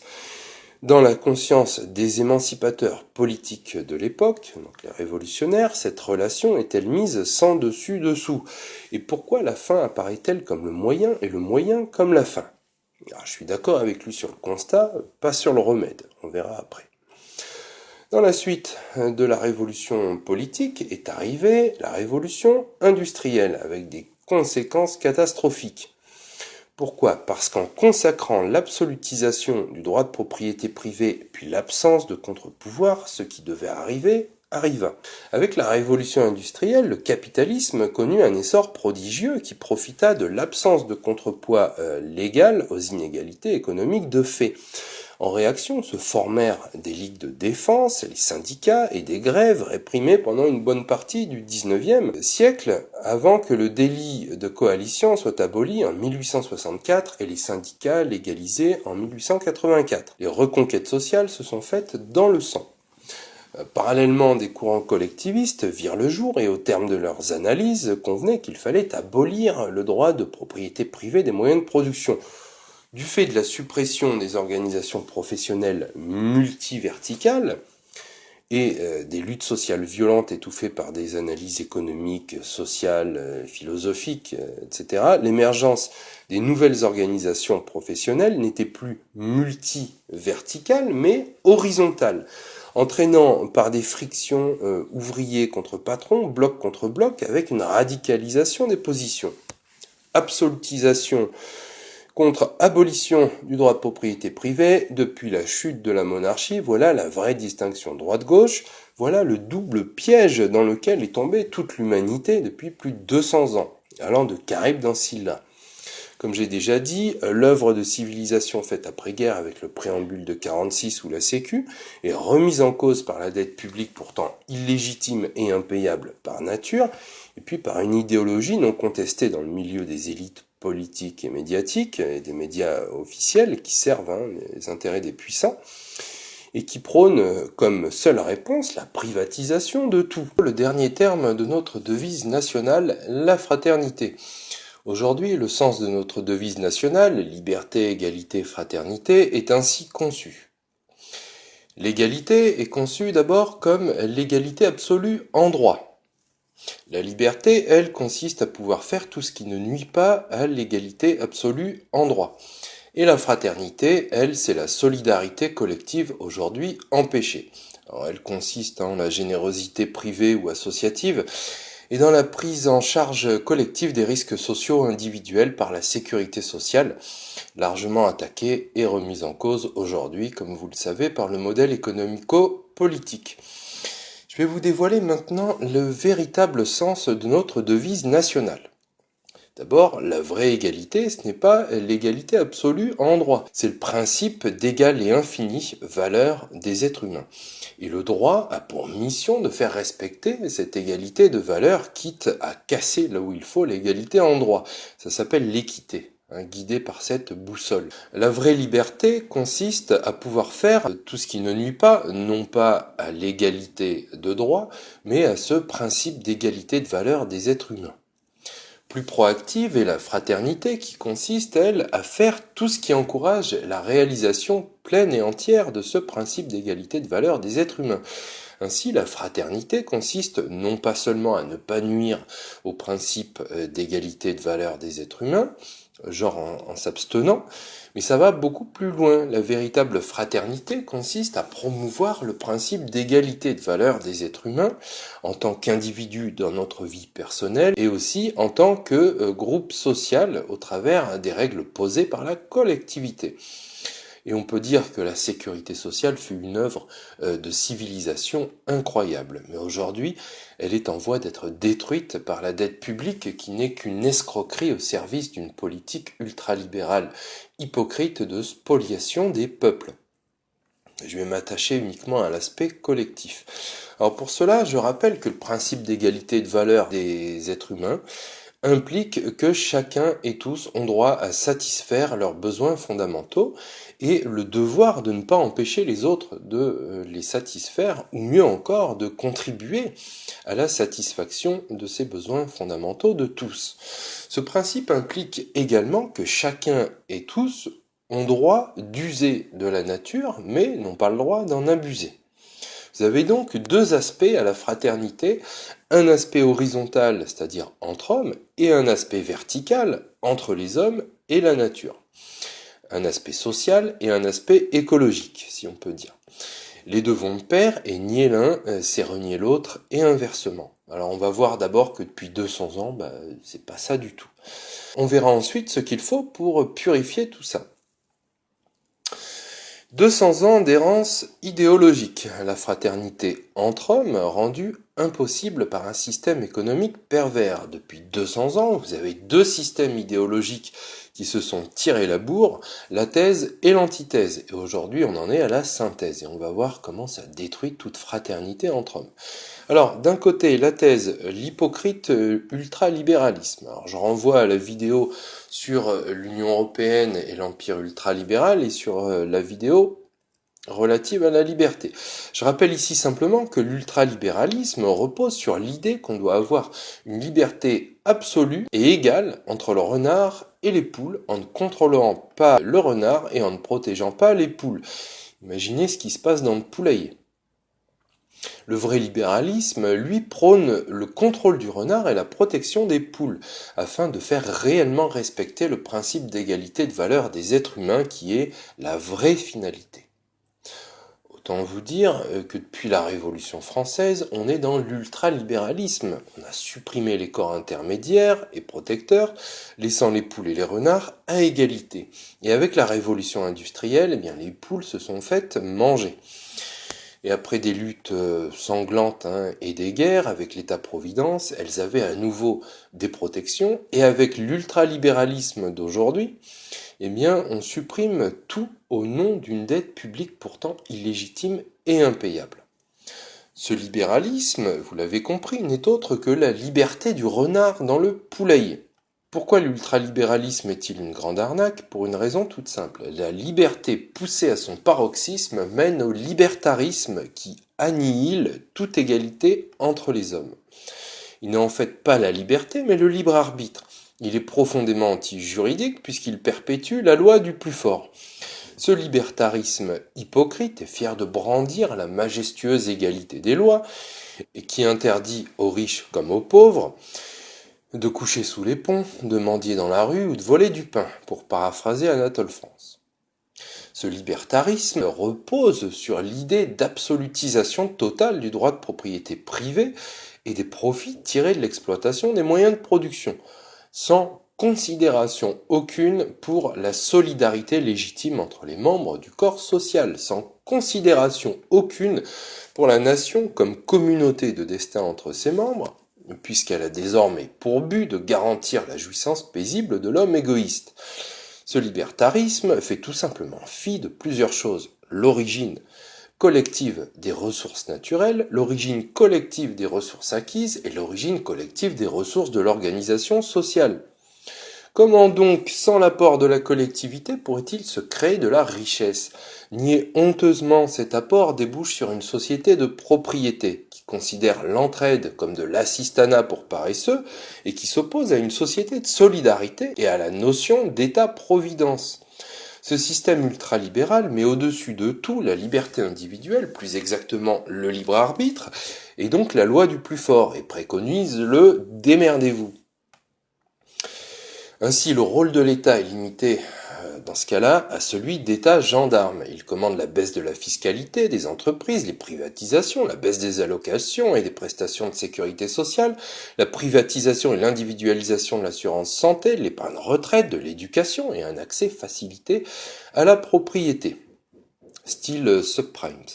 dans la conscience des émancipateurs politiques de l'époque, donc les révolutionnaires, cette relation est-elle mise sans dessus-dessous? Et pourquoi la fin apparaît-elle comme le moyen et le moyen comme la fin? Alors, je suis d'accord avec lui sur le constat, pas sur le remède, on verra après. Dans la suite de la révolution politique est arrivée la révolution industrielle, avec des conséquences catastrophiques. Pourquoi? Parce qu'en consacrant l'absolutisation du droit de propriété privée, puis l'absence de contre-pouvoir, ce qui devait arriver, arriva. Avec la révolution industrielle, le capitalisme connut un essor prodigieux qui profita de l'absence de contrepoids légal aux inégalités économiques de fait. En réaction, se formèrent des ligues de défense, les syndicats et des grèves réprimées pendant une bonne partie du XIXe siècle, avant que le délit de coalition soit aboli en 1864 et les syndicats légalisés en 1884. Les reconquêtes sociales se sont faites dans le sang. Parallèlement, des courants collectivistes virent le jour et au terme de leurs analyses convenaient qu'il fallait abolir le droit de propriété privée des moyens de production. Du fait de la suppression des organisations professionnelles multiverticales et des luttes sociales violentes étouffées par des analyses économiques, sociales, philosophiques, etc., l'émergence des nouvelles organisations professionnelles n'était plus multiverticale, mais horizontale, entraînant par des frictions ouvriers contre patrons, bloc contre bloc, avec une radicalisation des positions. Absolutisation contre abolition du droit de propriété privée, depuis la chute de la monarchie, voilà la vraie distinction droite-gauche, voilà le double piège dans lequel est tombée toute l'humanité depuis plus de 200 ans, allant de Charybde dans Scylla. Comme j'ai déjà dit, l'œuvre de civilisation faite après-guerre avec le préambule de 46 ou la Sécu est remise en cause par la dette publique pourtant illégitime et impayable par nature, et puis par une idéologie non contestée dans le milieu des élites politiques et médiatiques, et des médias officiels qui servent les intérêts des puissants, et qui prônent comme seule réponse la privatisation de tout. Le dernier terme de notre devise nationale, la fraternité. Aujourd'hui, le sens de notre devise nationale, liberté, égalité, fraternité, est ainsi conçu. L'égalité est conçue d'abord comme l'égalité absolue en droit. La liberté, elle, consiste à pouvoir faire tout ce qui ne nuit pas à l'égalité absolue en droit. Et la fraternité, elle, c'est la solidarité collective aujourd'hui empêchée. Alors, elle consiste en la générosité privée ou associative et dans la prise en charge collective des risques sociaux individuels par la sécurité sociale, largement attaquée et remise en cause aujourd'hui, comme vous le savez, par le modèle économico-politique. Je vais vous dévoiler maintenant le véritable sens de notre devise nationale. D'abord, la vraie égalité, ce n'est pas l'égalité absolue en droit, c'est le principe d'égal et infini valeur des êtres humains. Et le droit a pour mission de faire respecter cette égalité de valeur, quitte à casser là où il faut l'égalité en droit. Ça s'appelle l'équité, guidée par cette boussole. La vraie liberté consiste à pouvoir faire tout ce qui ne nuit pas, non pas à l'égalité de droit, mais à ce principe d'égalité de valeur des êtres humains. Plus proactive est la fraternité qui consiste, elle, à faire tout ce qui encourage la réalisation pleine et entière de ce principe d'égalité de valeur des êtres humains. Ainsi, la fraternité consiste non pas seulement à ne pas nuire au principe d'égalité de valeur des êtres humains, genre en s'abstenant, mais ça va beaucoup plus loin. La véritable fraternité consiste à promouvoir le principe d'égalité de valeur des êtres humains en tant qu'individus dans notre vie personnelle et aussi en tant que groupe social au travers des règles posées par la collectivité. Et on peut dire que la sécurité sociale fut une œuvre de civilisation incroyable. Mais aujourd'hui, elle est en voie d'être détruite par la dette publique qui n'est qu'une escroquerie au service d'une politique ultralibérale hypocrite de spoliation des peuples. Je vais m'attacher uniquement à l'aspect collectif. Alors pour cela, je rappelle que le principe d'égalité de valeur des êtres humains implique que chacun et tous ont droit à satisfaire leurs besoins fondamentaux et le devoir de ne pas empêcher les autres de les satisfaire ou mieux encore de contribuer à la satisfaction de ces besoins fondamentaux de tous. Ce principe implique également que chacun et tous ont droit d'user de la nature mais n'ont pas le droit d'en abuser. Vous avez donc deux aspects à la fraternité, un aspect horizontal, c'est-à-dire entre hommes, et un aspect vertical, entre les hommes et la nature. Un aspect social et un aspect écologique, si on peut dire. Les deux vont de pair, et nier l'un, c'est renier l'autre, et inversement. Alors on va voir d'abord que depuis 200 ans, c'est pas ça du tout. On verra ensuite ce qu'il faut pour purifier tout ça. 200 ans d'errance idéologique, la fraternité entre hommes rendue impossible par un système économique pervers. Depuis 200 ans, vous avez deux systèmes idéologiques qui se sont tirés la bourre, la thèse et l'antithèse. Et aujourd'hui, on en est à la synthèse. Et on va voir comment ça détruit toute fraternité entre hommes. Alors, d'un côté, la thèse, l'hypocrite ultralibéralisme. Alors, je renvoie à la vidéo sur l'Union européenne et l'empire ultralibéral et sur la vidéo relative à la liberté. Je rappelle ici simplement que l'ultralibéralisme repose sur l'idée qu'on doit avoir une liberté absolue et égale entre le renard et les poules en ne contrôlant pas le renard et en ne protégeant pas les poules. Imaginez ce qui se passe dans le poulailler. Le vrai libéralisme, lui, prône le contrôle du renard et la protection des poules, afin de faire réellement respecter le principe d'égalité de valeur des êtres humains qui est la vraie finalité. Autant vous dire que depuis la Révolution française, on est dans l'ultralibéralisme. On a supprimé les corps intermédiaires et protecteurs, laissant les poules et les renards à égalité. Et avec la Révolution industrielle, les poules se sont faites manger. Et après des luttes sanglantes et des guerres avec l'État-providence, elles avaient à nouveau des protections. Et avec l'ultralibéralisme d'aujourd'hui, on supprime tout au nom d'une dette publique pourtant illégitime et impayable. Ce libéralisme, vous l'avez compris, n'est autre que la liberté du renard dans le poulailler. Pourquoi l'ultralibéralisme est-il une grande arnaque? Pour une raison toute simple. La liberté poussée à son paroxysme mène au libertarisme qui annihile toute égalité entre les hommes. Il n'est en fait pas la liberté, mais le libre arbitre. Il est profondément anti-juridique puisqu'il perpétue la loi du plus fort. Ce libertarisme hypocrite est fier de brandir la majestueuse égalité des lois et qui interdit aux riches comme aux pauvres de coucher sous les ponts, de mendier dans la rue ou de voler du pain, pour paraphraser Anatole France. Ce libertarisme repose sur l'idée d'absolutisation totale du droit de propriété privée et des profits tirés de l'exploitation des moyens de production, sans considération aucune pour la solidarité légitime entre les membres du corps social, sans considération aucune pour la nation comme communauté de destin entre ses membres, puisqu'elle a désormais pour but de garantir la jouissance paisible de l'homme égoïste. Ce libertarisme fait tout simplement fi de plusieurs choses. L'origine collective des ressources naturelles, l'origine collective des ressources acquises et l'origine collective des ressources de l'organisation sociale. Comment donc, sans l'apport de la collectivité, pourrait-il se créer de la richesse ? Nier honteusement cet apport débouche sur une société de propriété, qui considère l'entraide comme de l'assistanat pour paresseux, et qui s'oppose à une société de solidarité et à la notion d'État-providence. Ce système ultralibéral met au-dessus de tout la liberté individuelle, plus exactement le libre arbitre, et donc la loi du plus fort, et préconise le « démerdez-vous ». Ainsi, le rôle de l'État est limité, dans ce cas-là, à celui d'État gendarme. Il commande la baisse de la fiscalité des entreprises, les privatisations, la baisse des allocations et des prestations de sécurité sociale, la privatisation et l'individualisation de l'assurance santé, de l'épargne retraite, de l'éducation et un accès facilité à la propriété. Style subprime.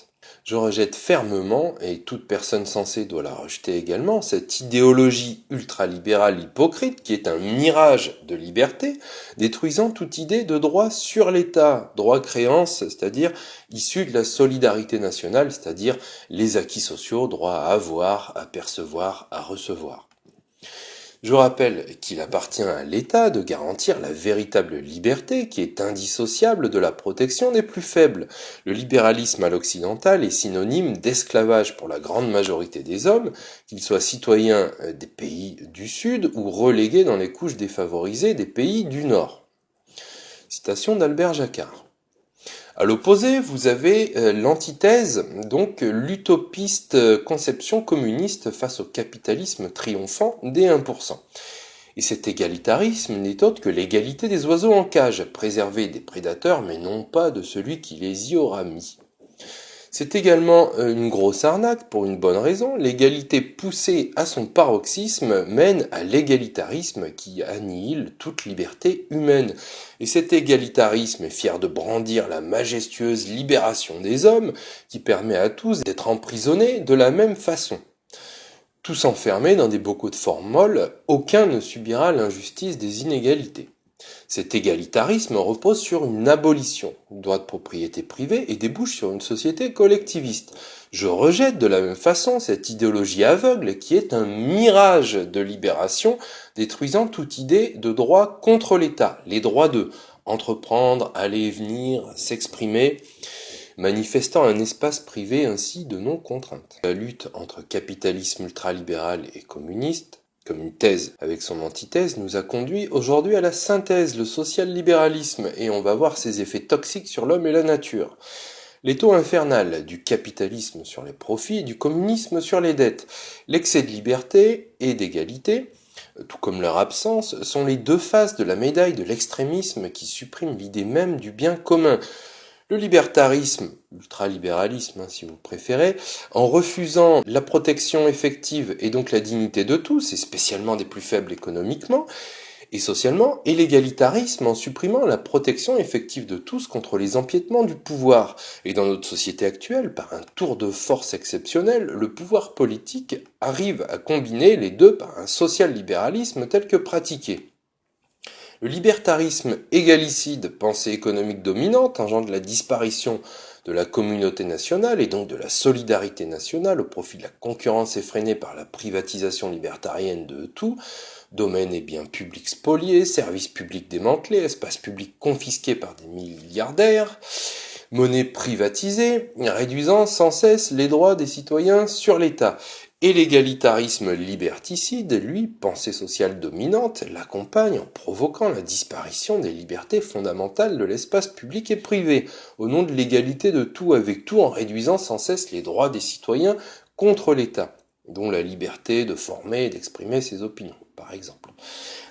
Je rejette fermement, et toute personne sensée doit la rejeter également, cette idéologie ultralibérale hypocrite qui est un mirage de liberté, détruisant toute idée de droit sur l'État, droit créance, c'est-à-dire issu de la solidarité nationale, c'est-à-dire les acquis sociaux, droit à avoir, à percevoir, à recevoir. Je rappelle qu'il appartient à l'État de garantir la véritable liberté qui est indissociable de la protection des plus faibles. Le libéralisme à l'occidental est synonyme d'esclavage pour la grande majorité des hommes, qu'ils soient citoyens des pays du Sud ou relégués dans les couches défavorisées des pays du Nord. Citation d'Albert Jacquard. À l'opposé, vous avez l'antithèse, donc l'utopiste conception communiste face au capitalisme triomphant des 1%. Et cet égalitarisme n'est autre que l'égalité des oiseaux en cage, préservés des prédateurs mais non pas de celui qui les y aura mis. C'est également une grosse arnaque pour une bonne raison. L'égalité poussée à son paroxysme mène à l'égalitarisme qui annihile toute liberté humaine. Et cet égalitarisme est fier de brandir la majestueuse libération des hommes qui permet à tous d'être emprisonnés de la même façon. Tous enfermés dans des bocaux de forme molle, aucun ne subira l'injustice des inégalités. Cet égalitarisme repose sur une abolition du droit de propriété privée et débouche sur une société collectiviste. Je rejette de la même façon cette idéologie aveugle qui est un mirage de libération détruisant toute idée de droit contre l'État, les droits de entreprendre, aller et venir, s'exprimer, manifestant un espace privé ainsi de non-contrainte. La lutte entre capitalisme ultralibéral et communiste, comme une thèse avec son antithèse, nous a conduit aujourd'hui à la synthèse, le social-libéralisme, et on va voir ses effets toxiques sur l'homme et la nature. L'étau infernal du capitalisme sur les profits et du communisme sur les dettes. L'excès de liberté et d'égalité, tout comme leur absence, sont les deux faces de la médaille de l'extrémisme qui supprime l'idée même du bien commun. Le libertarisme, ultralibéralisme si vous préférez, en refusant la protection effective et donc la dignité de tous, et spécialement des plus faibles économiquement et socialement, et l'égalitarisme en supprimant la protection effective de tous contre les empiétements du pouvoir. Et dans notre société actuelle, par un tour de force exceptionnel, le pouvoir politique arrive à combiner les deux par un social-libéralisme tel que pratiqué. Le libertarisme égalicide, pensée économique dominante, engendre la disparition de la communauté nationale et donc de la solidarité nationale au profit de la concurrence effrénée par la privatisation libertarienne de tout, domaines et biens publics spoliés, services publics démantelés, espaces publics confisqués par des milliardaires, monnaie privatisée, réduisant sans cesse les droits des citoyens sur l'État. Et l'égalitarisme liberticide, lui, pensée sociale dominante, l'accompagne en provoquant la disparition des libertés fondamentales de l'espace public et privé, au nom de l'égalité de tout avec tout, en réduisant sans cesse les droits des citoyens contre l'État, dont la liberté de former et d'exprimer ses opinions, par exemple.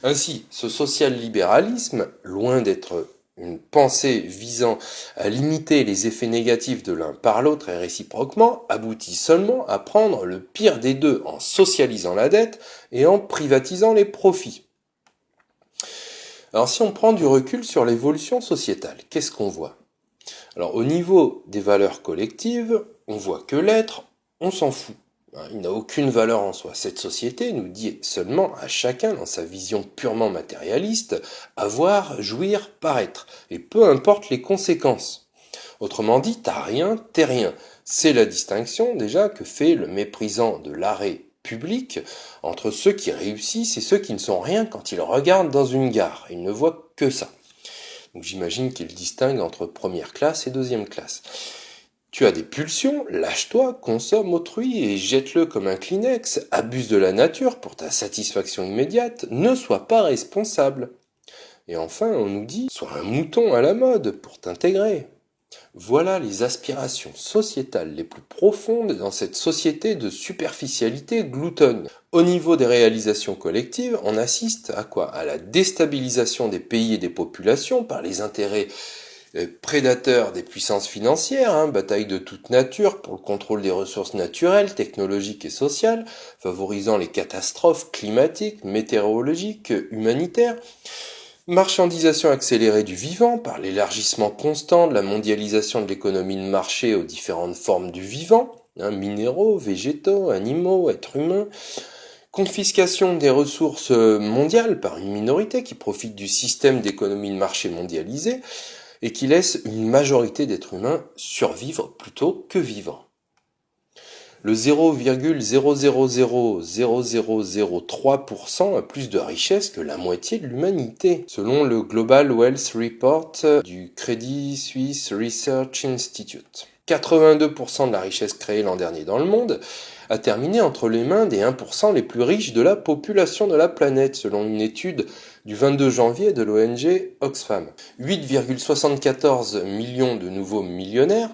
Ainsi, ce social-libéralisme, loin d'être une pensée visant à limiter les effets négatifs de l'un par l'autre et réciproquement, aboutit seulement à prendre le pire des deux en socialisant la dette et en privatisant les profits. Alors si on prend du recul sur l'évolution sociétale, qu'est-ce qu'on voit? Alors au niveau des valeurs collectives, on voit que l'être, on s'en fout. Il n'a aucune valeur en soi. Cette société nous dit seulement à chacun, dans sa vision purement matérialiste, avoir, jouir, paraître, et peu importe les conséquences. Autrement dit, t'as rien, t'es rien. C'est la distinction déjà que fait le méprisant de l'arrêt public entre ceux qui réussissent et ceux qui ne sont rien quand ils regardent dans une gare. Ils ne voient que ça. Donc j'imagine qu'il distingue entre première classe et deuxième classe. Tu as des pulsions, lâche-toi, consomme autrui et jette-le comme un Kleenex, abuse de la nature pour ta satisfaction immédiate, ne sois pas responsable. Et enfin, on nous dit, sois un mouton à la mode pour t'intégrer. Voilà les aspirations sociétales les plus profondes dans cette société de superficialité gloutonne. Au niveau des réalisations collectives, on assiste à quoi? À la déstabilisation des pays et des populations par les intérêts prédateurs des puissances financières, bataille de toute nature pour le contrôle des ressources naturelles, technologiques et sociales, favorisant les catastrophes climatiques, météorologiques, humanitaires. Marchandisation accélérée du vivant par l'élargissement constant de la mondialisation de l'économie de marché aux différentes formes du vivant, minéraux, végétaux, animaux, êtres humains. Confiscation des ressources mondiales par une minorité qui profite du système d'économie de marché mondialisé et qui laisse une majorité d'êtres humains survivre plutôt que vivre. Le 0,0000003% a plus de richesse que la moitié de l'humanité, selon le Global Wealth Report du Credit Suisse Research Institute. 82% de la richesse créée l'an dernier dans le monde a terminé entre les mains des 1% les plus riches de la population de la planète, selon une étude du 22 janvier de l'ONG Oxfam. 8,74 millions de nouveaux millionnaires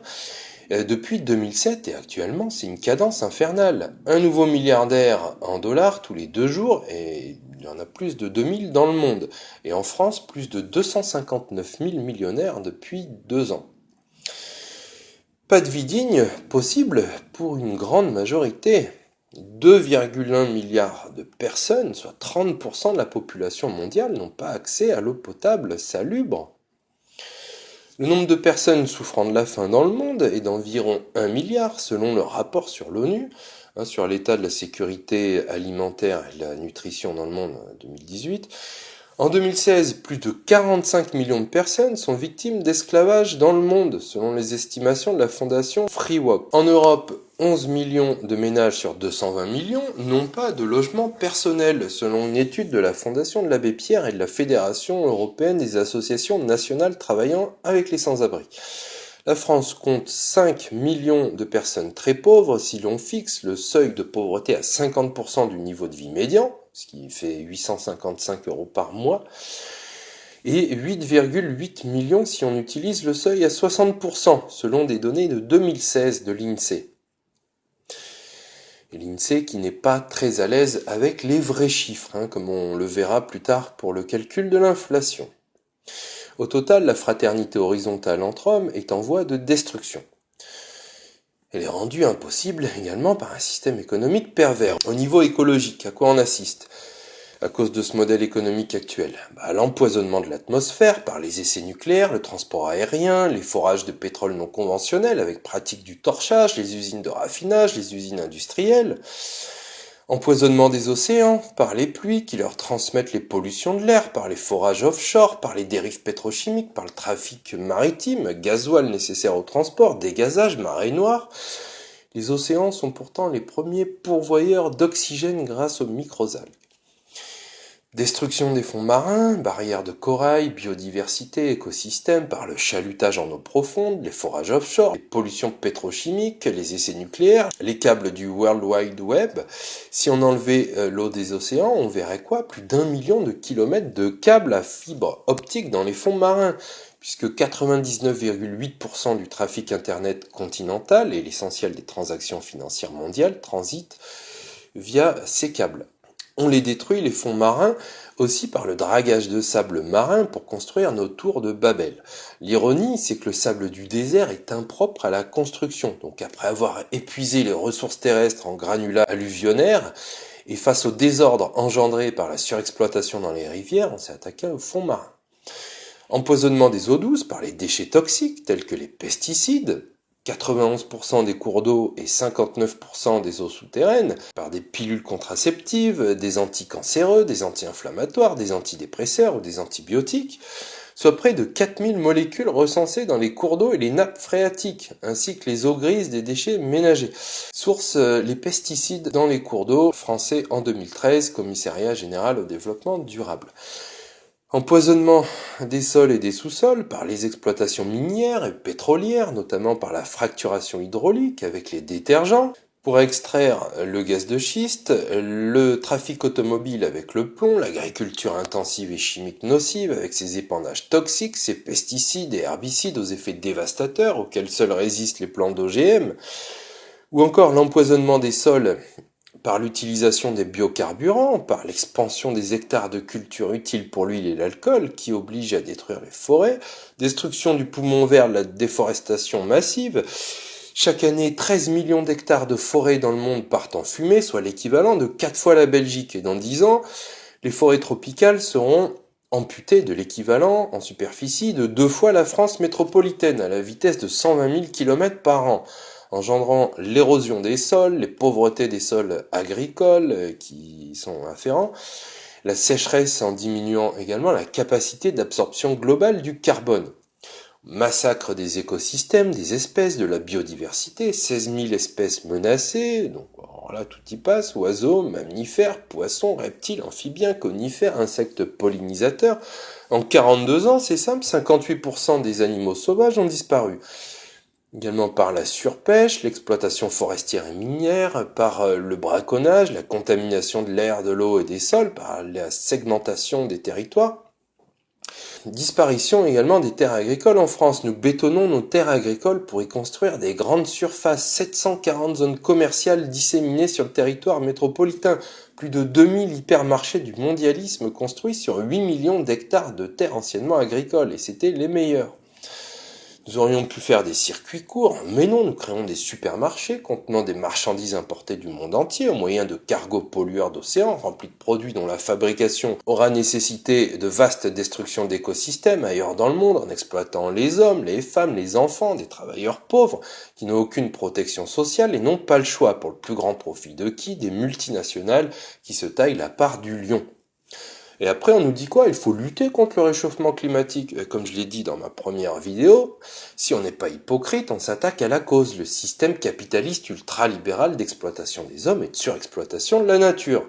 depuis 2007 et actuellement, c'est une cadence infernale. Un nouveau milliardaire en dollars tous les 2 jours et il y en a plus de 2000 dans le monde. Et en France, plus de 259 000 millionnaires depuis 2 ans. Pas de vie digne possible pour une grande majorité. 2,1 milliards de personnes, soit 30% de la population mondiale, n'ont pas accès à l'eau potable salubre. Le nombre de personnes souffrant de la faim dans le monde est d'environ 1 milliard selon le rapport sur l'ONU sur l'état de la sécurité alimentaire et de la nutrition dans le monde 2018. En 2016, plus de 45 millions de personnes sont victimes d'esclavage dans le monde, selon les estimations de la fondation FreeWalk. En Europe, 11 millions de ménages sur 220 millions n'ont pas de logement personnel, selon une étude de la Fondation de l'Abbé Pierre et de la Fédération européenne des associations nationales travaillant avec les sans-abri. La France compte 5 millions de personnes très pauvres si l'on fixe le seuil de pauvreté à 50% du niveau de vie médian, ce qui fait 855 € par mois, et 8,8 millions si on utilise le seuil à 60%, selon des données de 2016 de l'INSEE. Et l'INSEE qui n'est pas très à l'aise avec les vrais chiffres, comme on le verra plus tard pour le calcul de l'inflation. Au total, la fraternité horizontale entre hommes est en voie de destruction. Elle est rendue impossible également par un système économique pervers. Au niveau écologique, à quoi on assiste à cause de ce modèle économique actuel? À l'empoisonnement de l'atmosphère par les essais nucléaires, le transport aérien, les forages de pétrole non conventionnels avec pratique du torchage, les usines de raffinage, les usines industrielles. Empoisonnement des océans par les pluies qui leur transmettent les pollutions de l'air, par les forages offshore, par les dérives pétrochimiques, par le trafic maritime, gasoil nécessaire au transport, dégazage, marée noire. Les océans sont pourtant les premiers pourvoyeurs d'oxygène grâce aux microalgues. Destruction des fonds marins, barrières de corail, biodiversité, écosystèmes par le chalutage en eau profonde, les forages offshore, les pollutions pétrochimiques, les essais nucléaires, les câbles du World Wide Web. Si on enlevait l'eau des océans, on verrait quoi? Plus d'1 million de kilomètres de câbles à fibre optique dans les fonds marins, puisque 99,8% du trafic Internet continental et l'essentiel des transactions financières mondiales transitent via ces câbles. On les détruit, les fonds marins, aussi par le dragage de sable marin pour construire nos tours de Babel. L'ironie, c'est que le sable du désert est impropre à la construction. Donc après avoir épuisé les ressources terrestres en granulats alluvionnaires, et face au désordre engendré par la surexploitation dans les rivières, on s'est attaqué aux fonds marins. Empoisonnement des eaux douces par les déchets toxiques tels que les pesticides, 91% des cours d'eau et 59% des eaux souterraines, par des pilules contraceptives, des anticancéreux, des anti-inflammatoires, des antidépresseurs ou des antibiotiques, soit près de 4000 molécules recensées dans les cours d'eau et les nappes phréatiques, ainsi que les eaux grises des déchets ménagers. Source les pesticides dans les cours d'eau français en 2013, Commissariat général au développement durable. Empoisonnement des sols et des sous-sols par les exploitations minières et pétrolières, notamment par la fracturation hydraulique avec les détergents, pour extraire le gaz de schiste, le trafic automobile avec le plomb, l'agriculture intensive et chimique nocive avec ses épandages toxiques, ses pesticides et herbicides aux effets dévastateurs auxquels seuls résistent les plantes d'OGM, ou encore l'empoisonnement des sols par l'utilisation des biocarburants, par l'expansion des hectares de cultures utiles pour l'huile et l'alcool, qui oblige à détruire les forêts, destruction du poumon vert, la déforestation massive. Chaque année, 13 millions d'hectares de forêts dans le monde partent en fumée, soit l'équivalent de 4 fois la Belgique. Et dans 10 ans, les forêts tropicales seront amputées de l'équivalent en superficie de 2 fois la France métropolitaine, à la vitesse de 120 000 km par an, engendrant l'érosion des sols, les pauvretés des sols agricoles qui sont afférents, la sécheresse en diminuant également la capacité d'absorption globale du carbone. Massacre des écosystèmes, des espèces, de la biodiversité, 16 000 espèces menacées, donc alors là tout y passe, oiseaux, mammifères, poissons, reptiles, amphibiens, conifères, insectes pollinisateurs. En 42 ans, c'est simple, 58% des animaux sauvages ont disparu. Également par la surpêche, l'exploitation forestière et minière, par le braconnage, la contamination de l'air, de l'eau et des sols, par la segmentation des territoires. Disparition également des terres agricoles en France. Nous bétonnons nos terres agricoles pour y construire des grandes surfaces, 740 zones commerciales disséminées sur le territoire métropolitain, plus de 2000 hypermarchés du mondialisme construits sur 8 millions d'hectares de terres anciennement agricoles, et c'était les meilleurs. Nous aurions pu faire des circuits courts, mais non, nous créons des supermarchés contenant des marchandises importées du monde entier au moyen de cargos pollueurs d'océans remplis de produits dont la fabrication aura nécessité de vastes destructions d'écosystèmes ailleurs dans le monde en exploitant les hommes, les femmes, les enfants, des travailleurs pauvres qui n'ont aucune protection sociale et n'ont pas le choix pour le plus grand profit de qui? Des multinationales qui se taillent la part du lion. Et après, on nous dit quoi? Il faut lutter contre le réchauffement climatique. Comme je l'ai dit dans ma première vidéo, si on n'est pas hypocrite, on s'attaque à la cause, le système capitaliste ultralibéral d'exploitation des hommes et de surexploitation de la nature.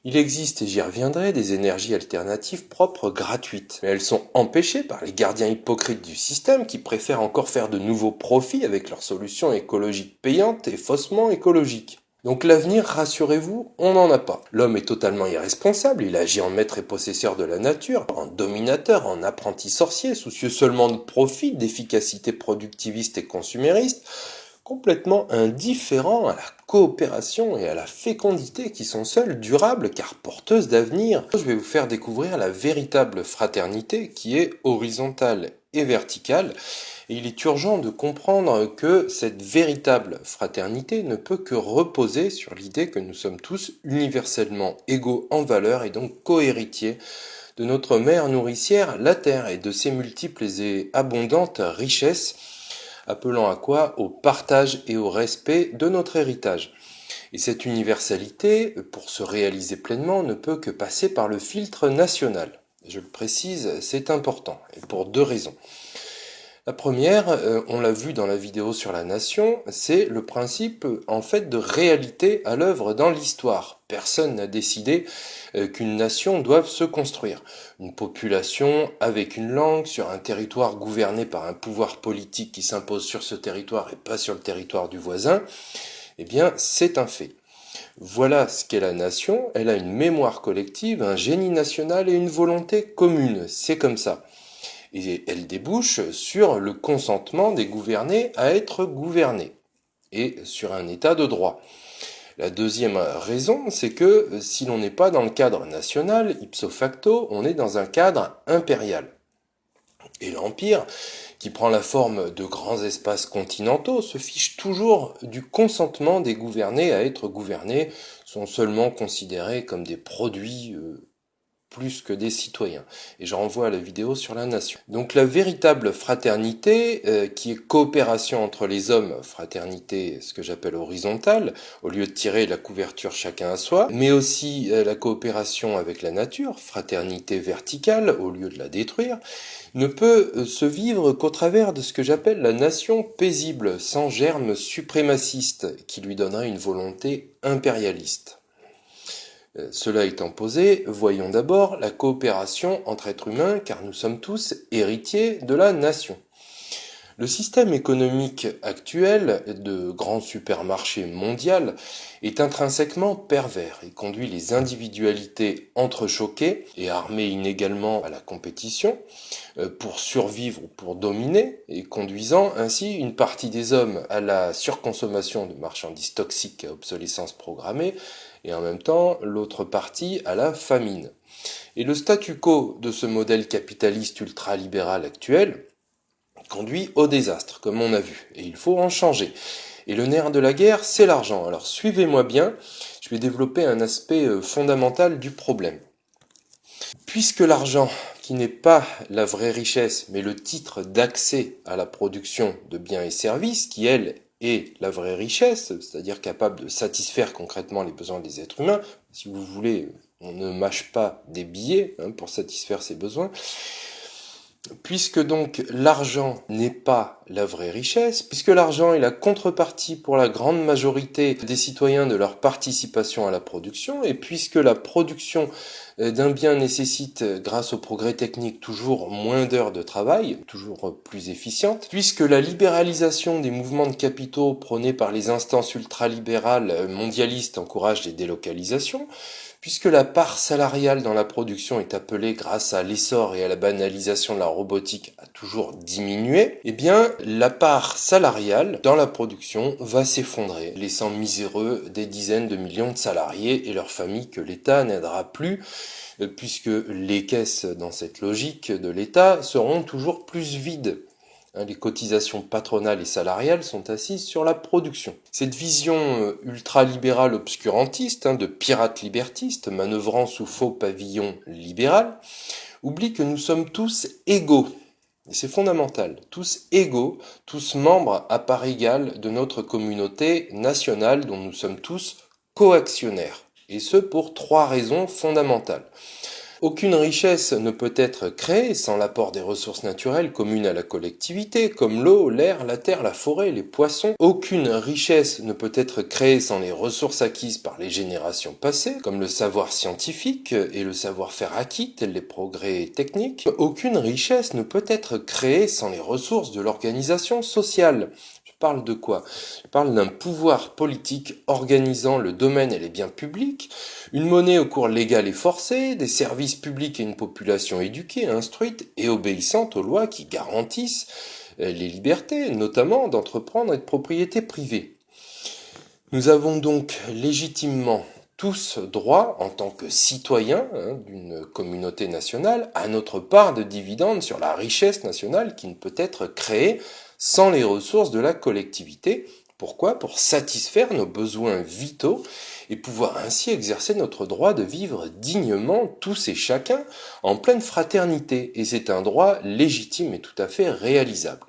Il existe, et j'y reviendrai, des énergies alternatives propres gratuites. Mais elles sont empêchées par les gardiens hypocrites du système qui préfèrent encore faire de nouveaux profits avec leurs solutions écologiques payantes et faussement écologiques. Donc l'avenir, rassurez-vous, on n'en a pas. L'homme est totalement irresponsable, il agit en maître et possesseur de la nature, en dominateur, en apprenti sorcier, soucieux seulement de profit, d'efficacité productiviste et consumériste, complètement indifférent à la coopération et à la fécondité qui sont seules durables car porteuses d'avenir. Je vais vous faire découvrir la véritable fraternité qui est horizontale et verticale. Et il est urgent de comprendre que cette véritable fraternité ne peut que reposer sur l'idée que nous sommes tous universellement égaux en valeur et donc cohéritiers de notre mère nourricière, la Terre, et de ses multiples et abondantes richesses, appelant à quoi? Au partage et au respect de notre héritage. Et cette universalité, pour se réaliser pleinement, ne peut que passer par le filtre national. Je le précise, c'est important, et pour deux raisons. La première, on l'a vu dans la vidéo sur la nation, c'est le principe en fait de réalité à l'œuvre dans l'histoire. Personne n'a décidé qu'une nation doive se construire. Une population avec une langue sur un territoire gouverné par un pouvoir politique qui s'impose sur ce territoire et pas sur le territoire du voisin, eh bien c'est un fait. Voilà ce qu'est la nation, elle a une mémoire collective, un génie national et une volonté commune, c'est comme ça. Et elle débouche sur le consentement des gouvernés à être gouvernés et sur un état de droit. La deuxième raison, c'est que si l'on n'est pas dans le cadre national, ipso facto, on est dans un cadre impérial. Et l'empire, qui prend la forme de grands espaces continentaux, se fiche toujours du consentement des gouvernés à être gouvernés, sont seulement considérés comme des produits plus que des citoyens. Et je renvoie à la vidéo sur la nation. Donc la véritable fraternité, qui est coopération entre les hommes, fraternité, ce que j'appelle horizontale, au lieu de tirer la couverture chacun à soi, mais aussi la coopération avec la nature, fraternité verticale, au lieu de la détruire, ne peut se vivre qu'au travers de ce que j'appelle la nation paisible, sans germe suprémaciste, qui lui donnerait une volonté impérialiste. Cela étant posé, voyons d'abord la coopération entre êtres humains, car nous sommes tous héritiers de la nation. Le système économique actuel de grands supermarchés mondiaux est intrinsèquement pervers et conduit les individualités entrechoquées et armées inégalement à la compétition pour survivre ou pour dominer, et conduisant ainsi une partie des hommes à la surconsommation de marchandises toxiques à obsolescence programmée et en même temps l'autre partie à la famine. Et le statu quo de ce modèle capitaliste ultralibéral actuel conduit au désastre, comme on a vu, et il faut en changer. Et le nerf de la guerre, c'est l'argent. Alors suivez-moi bien, je vais développer un aspect fondamental du problème. Puisque l'argent, qui n'est pas la vraie richesse, mais le titre d'accès à la production de biens et services, qui elle est la vraie richesse, c'est-à-dire capable de satisfaire concrètement les besoins des êtres humains, si vous voulez, on ne mâche pas des billets pour satisfaire ses besoins. Puisque donc l'argent n'est pas la vraie richesse, puisque l'argent est la contrepartie pour la grande majorité des citoyens de leur participation à la production, et puisque la production d'un bien nécessite, grâce au progrès technique, toujours moins d'heures de travail, toujours plus efficiente, puisque la libéralisation des mouvements de capitaux prônés par les instances ultralibérales mondialistes encourage les délocalisations, puisque la part salariale dans la production est appelée, grâce à l'essor et à la banalisation de la robotique, à toujours diminuer, eh bien, la part salariale dans la production va s'effondrer, laissant miséreux des dizaines de millions de salariés et leurs familles que l'État n'aidera plus, puisque les caisses, dans cette logique de l'État, seront toujours plus vides. Les cotisations patronales et salariales sont assises sur la production. Cette vision ultralibérale obscurantiste, de pirate libertiste, manœuvrant sous faux pavillon libéral, oublie que nous sommes tous égaux. Et c'est fondamental. Tous égaux, tous membres à part égale de notre communauté nationale dont nous sommes tous coactionnaires. Et ce pour 3 raisons fondamentales. Aucune richesse ne peut être créée sans l'apport des ressources naturelles communes à la collectivité, comme l'eau, l'air, la terre, la forêt, les poissons. Aucune richesse ne peut être créée sans les ressources acquises par les générations passées, comme le savoir scientifique et le savoir-faire acquis, tels les progrès techniques. Aucune richesse ne peut être créée sans les ressources de l'organisation sociale. Je parle de quoi? Je parle d'un pouvoir politique organisant le domaine et les biens publics, une monnaie au cours légal et forcé, des services publics et une population éduquée, instruite et obéissante aux lois qui garantissent les libertés, notamment d'entreprendre et de propriété privée. Nous avons donc légitimement tous droit, en tant que citoyens d'une communauté nationale, à notre part de dividendes sur la richesse nationale qui ne peut être créée sans les ressources de la collectivité. Pourquoi? Pour satisfaire nos besoins vitaux et pouvoir ainsi exercer notre droit de vivre dignement, tous et chacun, en pleine fraternité. Et c'est un droit légitime et tout à fait réalisable.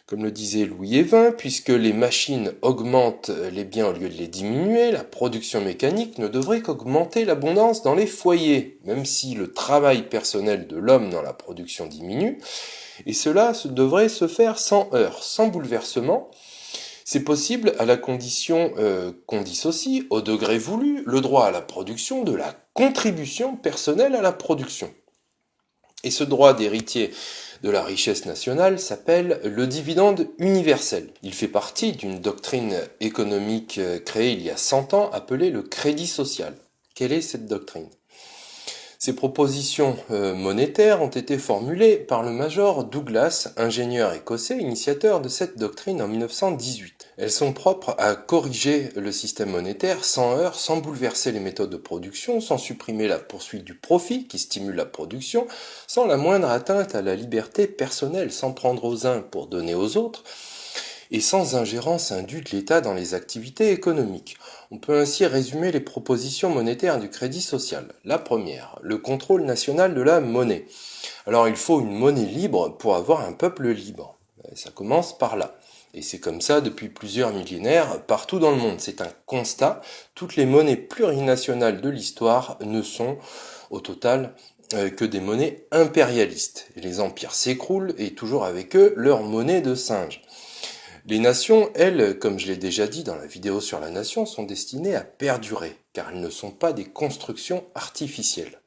Comme le disait Louis Évin, puisque les machines augmentent les biens au lieu de les diminuer, la production mécanique ne devrait qu'augmenter l'abondance dans les foyers, même si le travail personnel de l'homme dans la production diminue. Et cela devrait se faire sans heurts, sans bouleversement. C'est possible à la condition qu'on dissocie, au degré voulu, le droit à la production de la contribution personnelle à la production. Et ce droit d'héritier de la richesse nationale s'appelle le dividende universel. Il fait partie d'une doctrine économique créée il y a 100 ans appelée le crédit social. Quelle est cette doctrine ? Ces propositions monétaires ont été formulées par le major Douglas, ingénieur écossais, initiateur de cette doctrine en 1918. Elles sont propres à corriger le système monétaire sans heurts, sans bouleverser les méthodes de production, sans supprimer la poursuite du profit qui stimule la production, sans la moindre atteinte à la liberté personnelle, sans prendre aux uns pour donner aux autres, et sans ingérence indue de l'État dans les activités économiques. On peut ainsi résumer les propositions monétaires du crédit social. La première, le contrôle national de la monnaie. Alors il faut une monnaie libre pour avoir un peuple libre. Ça commence par là. Et c'est comme ça depuis plusieurs millénaires partout dans le monde. C'est un constat. Toutes les monnaies plurinationales de l'histoire ne sont au total que des monnaies impérialistes. Et les empires s'écroulent et toujours avec eux leur monnaie de singe. Les nations, elles, comme je l'ai déjà dit dans la vidéo sur la nation, sont destinées à perdurer, car elles ne sont pas des constructions artificielles.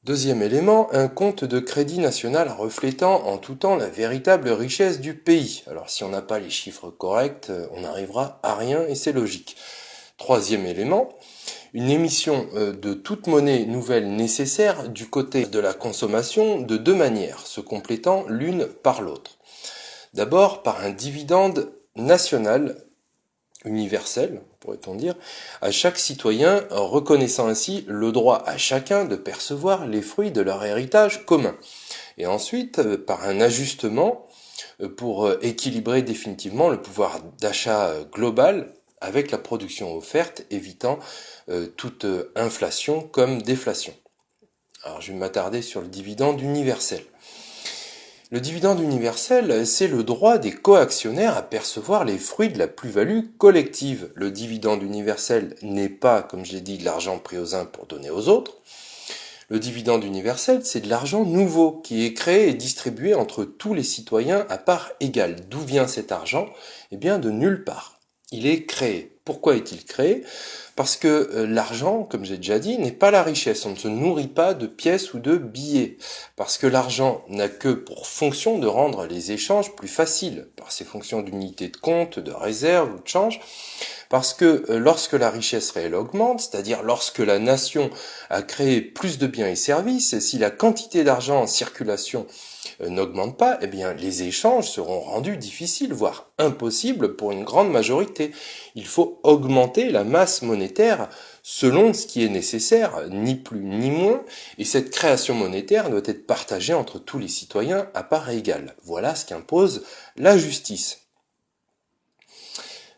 Deuxième élément, un compte de crédit national reflétant en tout temps la véritable richesse du pays. Alors si on n'a pas les chiffres corrects, on n'arrivera à rien et c'est logique. Troisième élément, une émission de toute monnaie nouvelle nécessaire du côté de la consommation de deux manières, se complétant l'une par l'autre. D'abord par un dividende national, universel, pourrait-on dire, à chaque citoyen, reconnaissant ainsi le droit à chacun de percevoir les fruits de leur héritage commun. Et ensuite, par un ajustement pour équilibrer définitivement le pouvoir d'achat global avec la production offerte, évitant toute inflation comme déflation. Alors je vais m'attarder sur le dividende universel. Le dividende universel, c'est le droit des coactionnaires à percevoir les fruits de la plus-value collective. Le dividende universel n'est pas, comme je l'ai dit, de l'argent pris aux uns pour donner aux autres. Le dividende universel, c'est de l'argent nouveau qui est créé et distribué entre tous les citoyens à part égale. D'où vient cet argent ? Eh bien, de nulle part. Il est créé. Pourquoi est-il créé ? Parce que l'argent, comme j'ai déjà dit, n'est pas la richesse. On ne se nourrit pas de pièces ou de billets. Parce que l'argent n'a que pour fonction de rendre les échanges plus faciles, par ses fonctions d'unité de compte, de réserve ou de change. Parce que lorsque la richesse réelle augmente, c'est-à-dire lorsque la nation a créé plus de biens et services, si la quantité d'argent en circulation n'augmente pas, eh bien les échanges seront rendus difficiles, voire impossibles pour une grande majorité. Il faut augmenter la masse monétaire selon ce qui est nécessaire, ni plus ni moins, et cette création monétaire doit être partagée entre tous les citoyens à part égale. Voilà ce qu'impose la justice.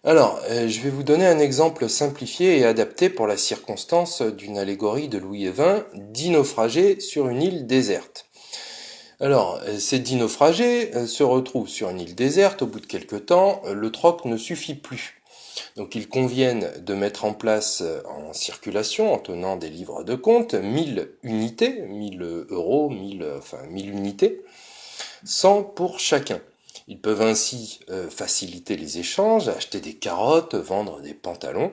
Alors, je vais vous donner un exemple simplifié et adapté pour la circonstance d'une allégorie de Louis XX, 10 naufragés sur une île déserte. Alors, ces 10 naufragés se retrouvent sur une île déserte, au bout de quelques temps, le troc ne suffit plus. Donc ils conviennent de mettre en place en circulation, en tenant des livres de compte, 1000 unités, 1000 euros, 1000 unités, 100 pour chacun. Ils peuvent ainsi faciliter les échanges, acheter des carottes, vendre des pantalons.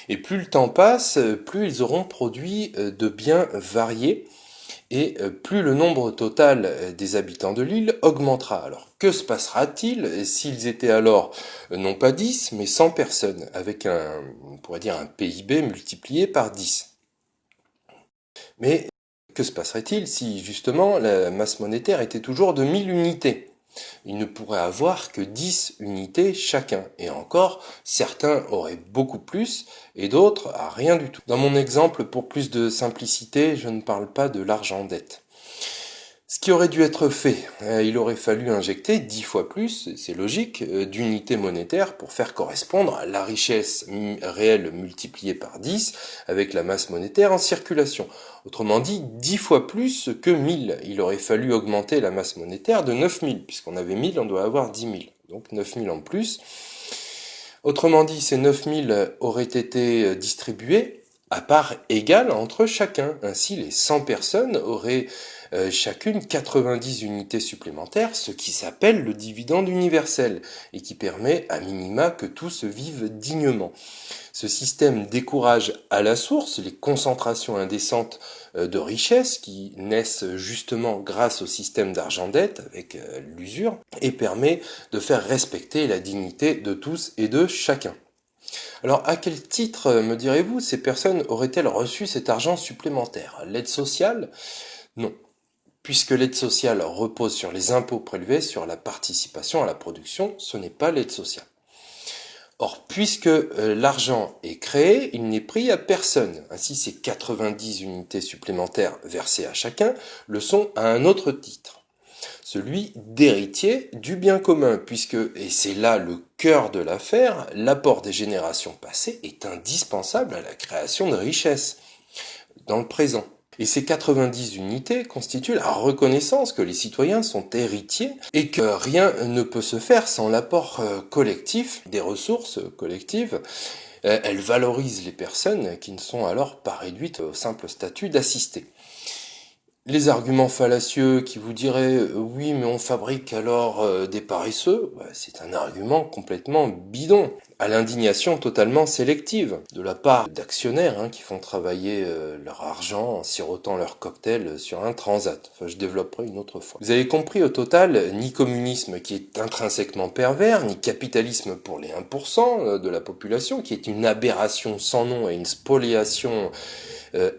Et plus le temps passe, plus ils auront produit de biens variés et plus le nombre total des habitants de l'île augmentera. Alors que se passera-t-il s'ils étaient alors non pas 10 mais 100 personnes avec on pourrait dire un PIB multiplié par 10 ? Mais que se passerait-il si justement la masse monétaire était toujours de 1000 unités ? Il ne pourrait avoir que 10 unités chacun. Et encore, certains auraient beaucoup plus et d'autres à rien du tout. Dans mon exemple, pour plus de simplicité, je ne parle pas de l'argent dette. Ce qui aurait dû être fait, il aurait fallu injecter 10 fois plus, c'est logique, d'unités monétaires pour faire correspondre la richesse réelle multipliée par 10 avec la masse monétaire en circulation. Autrement dit, 10 fois plus que 1000. Il aurait fallu augmenter la masse monétaire de 9000, puisqu'on avait 1000, on doit avoir 10 000. Donc 9000 en plus. Autrement dit, ces 9000 auraient été distribués à part égale entre chacun. Ainsi, les 100 personnes auraient chacune 90 unités supplémentaires, ce qui s'appelle le dividende universel, et qui permet à minima que tous vivent dignement. Ce système décourage à la source les concentrations indécentes de richesses qui naissent justement grâce au système d'argent-dette avec l'usure, et permet de faire respecter la dignité de tous et de chacun. Alors, à quel titre, me direz-vous, ces personnes auraient-elles reçu cet argent supplémentaire? L'aide sociale? Non, puisque l'aide sociale repose sur les impôts prélevés sur la participation à la production, ce n'est pas l'aide sociale. Or, puisque l'argent est créé, il n'est pris à personne. Ainsi, ces 90 unités supplémentaires versées à chacun le sont à un autre titre, celui d'héritier du bien commun, puisque, et c'est là le cœur de l'affaire, l'apport des générations passées est indispensable à la création de richesses dans le présent. Et ces 90 unités constituent la reconnaissance que les citoyens sont héritiers et que rien ne peut se faire sans l'apport collectif des ressources collectives. Elles valorisent les personnes qui ne sont alors pas réduites au simple statut d'assistés. Les arguments fallacieux qui vous diraient oui mais on fabrique alors des paresseux, c'est un argument complètement bidon, à l'indignation totalement sélective de la part d'actionnaires qui font travailler leur argent en sirotant leur cocktail sur un transat. Enfin, je développerai une autre fois. Vous avez compris, au total, ni communisme qui est intrinsèquement pervers, ni capitalisme pour les 1% de la population qui est une aberration sans nom et une spoliation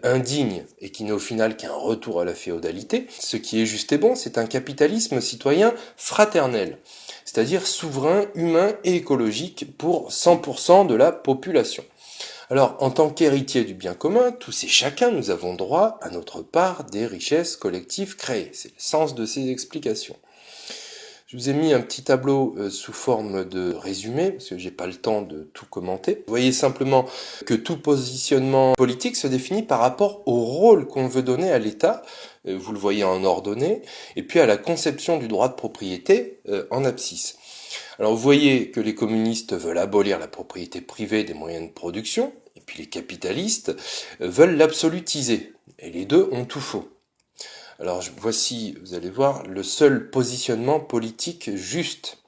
indigne et qui n'est au final qu'un retour à la féodalité. Ce qui est juste et bon, c'est un capitalisme citoyen fraternel, c'est-à-dire souverain, humain et écologique pour 100% de la population. Alors, en tant qu'héritiers du bien commun, tous et chacun, nous avons droit à notre part des richesses collectives créées. C'est le sens de ces explications. Je vous ai mis un petit tableau sous forme de résumé, parce que j'ai pas le temps de tout commenter. Vous voyez simplement que tout positionnement politique se définit par rapport au rôle qu'on veut donner à l'État, vous le voyez en ordonnée, et puis à la conception du droit de propriété en abscisse. Alors vous voyez que les communistes veulent abolir la propriété privée des moyens de production, et puis les capitalistes veulent l'absolutiser, et les deux ont tout faux. Alors voici, vous allez voir, le seul positionnement politique juste.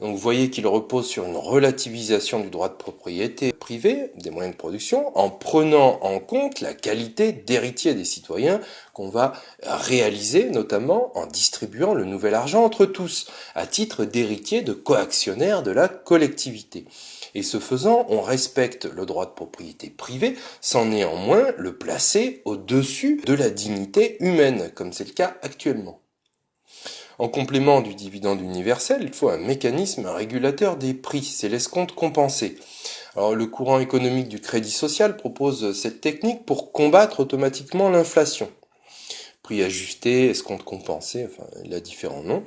Donc vous voyez qu'il repose sur une relativisation du droit de propriété privée des moyens de production en prenant en compte la qualité d'héritier des citoyens qu'on va réaliser notamment en distribuant le nouvel argent entre tous, à titre d'héritier de coactionnaire de la collectivité. Et ce faisant, on respecte le droit de propriété privée sans néanmoins le placer au-dessus de la dignité humaine, comme c'est le cas actuellement. En complément du dividende universel, il faut un mécanisme régulateur des prix, c'est l'escompte compensé. Alors le courant économique du crédit social propose cette technique pour combattre automatiquement l'inflation. Prix ajusté, escompte compensé, enfin il a différents noms,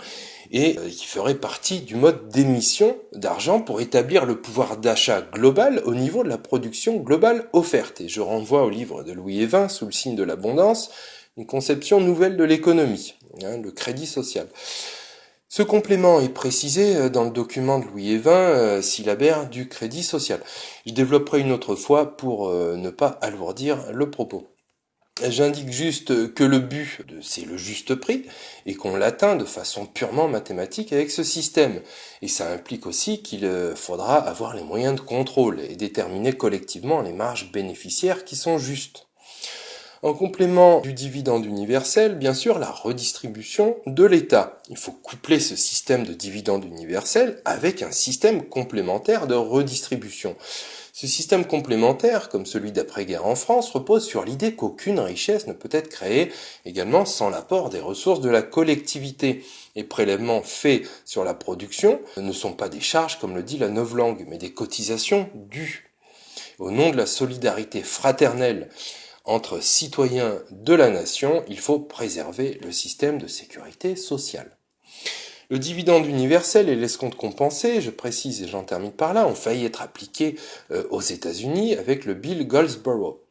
et qui ferait partie du mode d'émission d'argent pour établir le pouvoir d'achat global au niveau de la production globale offerte. Et je renvoie au livre de Louis Évin, Sous le signe de l'abondance, une conception nouvelle de l'économie, le crédit social. Ce complément est précisé dans le document de Louis Évin, syllabaire du crédit social. Je développerai une autre fois pour ne pas alourdir le propos. J'indique juste que le but, c'est le juste prix, et qu'on l'atteint de façon purement mathématique avec ce système. Et ça implique aussi qu'il faudra avoir les moyens de contrôle et déterminer collectivement les marges bénéficiaires qui sont justes. En complément du dividende universel, bien sûr, la redistribution de l'État. Il faut coupler ce système de dividende universel avec un système complémentaire de redistribution. Ce système complémentaire, comme celui d'après-guerre en France, repose sur l'idée qu'aucune richesse ne peut être créée également sans l'apport des ressources de la collectivité. Les prélèvements faits sur la production ne sont pas des charges, comme le dit la novlangue, mais des cotisations dues. Au nom de la solidarité fraternelle entre citoyens de la nation, il faut préserver le système de sécurité sociale. Le dividende universel et l'escompte compensé, je précise et j'en termine par là, ont failli être appliqués aux États-Unis avec le Bill Goldsboro.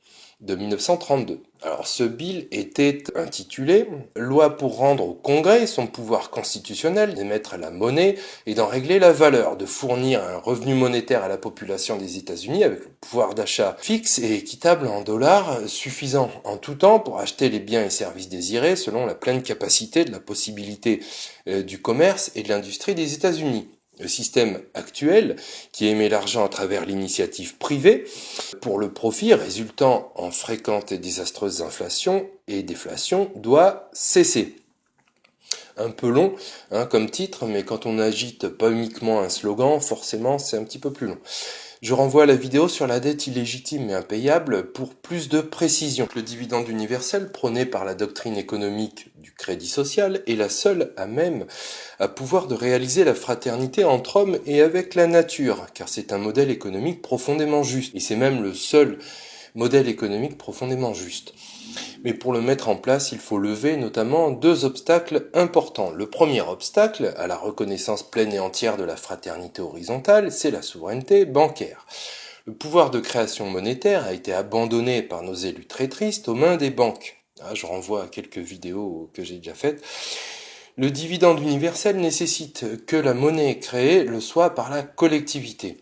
de 1932. Alors ce bill était intitulé « Loi pour rendre au Congrès son pouvoir constitutionnel d'émettre la monnaie et d'en régler la valeur, de fournir un revenu monétaire à la population des États-Unis avec le pouvoir d'achat fixe et équitable en dollars, suffisant en tout temps pour acheter les biens et services désirés selon la pleine capacité de la possibilité du commerce et de l'industrie des États-Unis ». Le système actuel, qui émet l'argent à travers l'initiative privée, pour le profit résultant en fréquentes et désastreuses inflations et déflations, doit cesser. Un peu long comme titre, mais quand on agite pas uniquement un slogan, forcément c'est un petit peu plus long. Je renvoie à la vidéo sur la dette illégitime et impayable pour plus de précision. Le dividende universel prôné par la doctrine économique du crédit social est la seule à même à pouvoir de réaliser la fraternité entre hommes et avec la nature, car c'est un modèle économique profondément juste, et c'est même le seul modèle économique profondément juste. Mais pour le mettre en place, il faut lever notamment 2 obstacles importants. Le premier obstacle à la reconnaissance pleine et entière de la fraternité horizontale, c'est la souveraineté bancaire. Le pouvoir de création monétaire a été abandonné par nos élus très tristes aux mains des banques. Je renvoie à quelques vidéos que j'ai déjà faites. Le dividende universel nécessite que la monnaie créée le soit par la collectivité.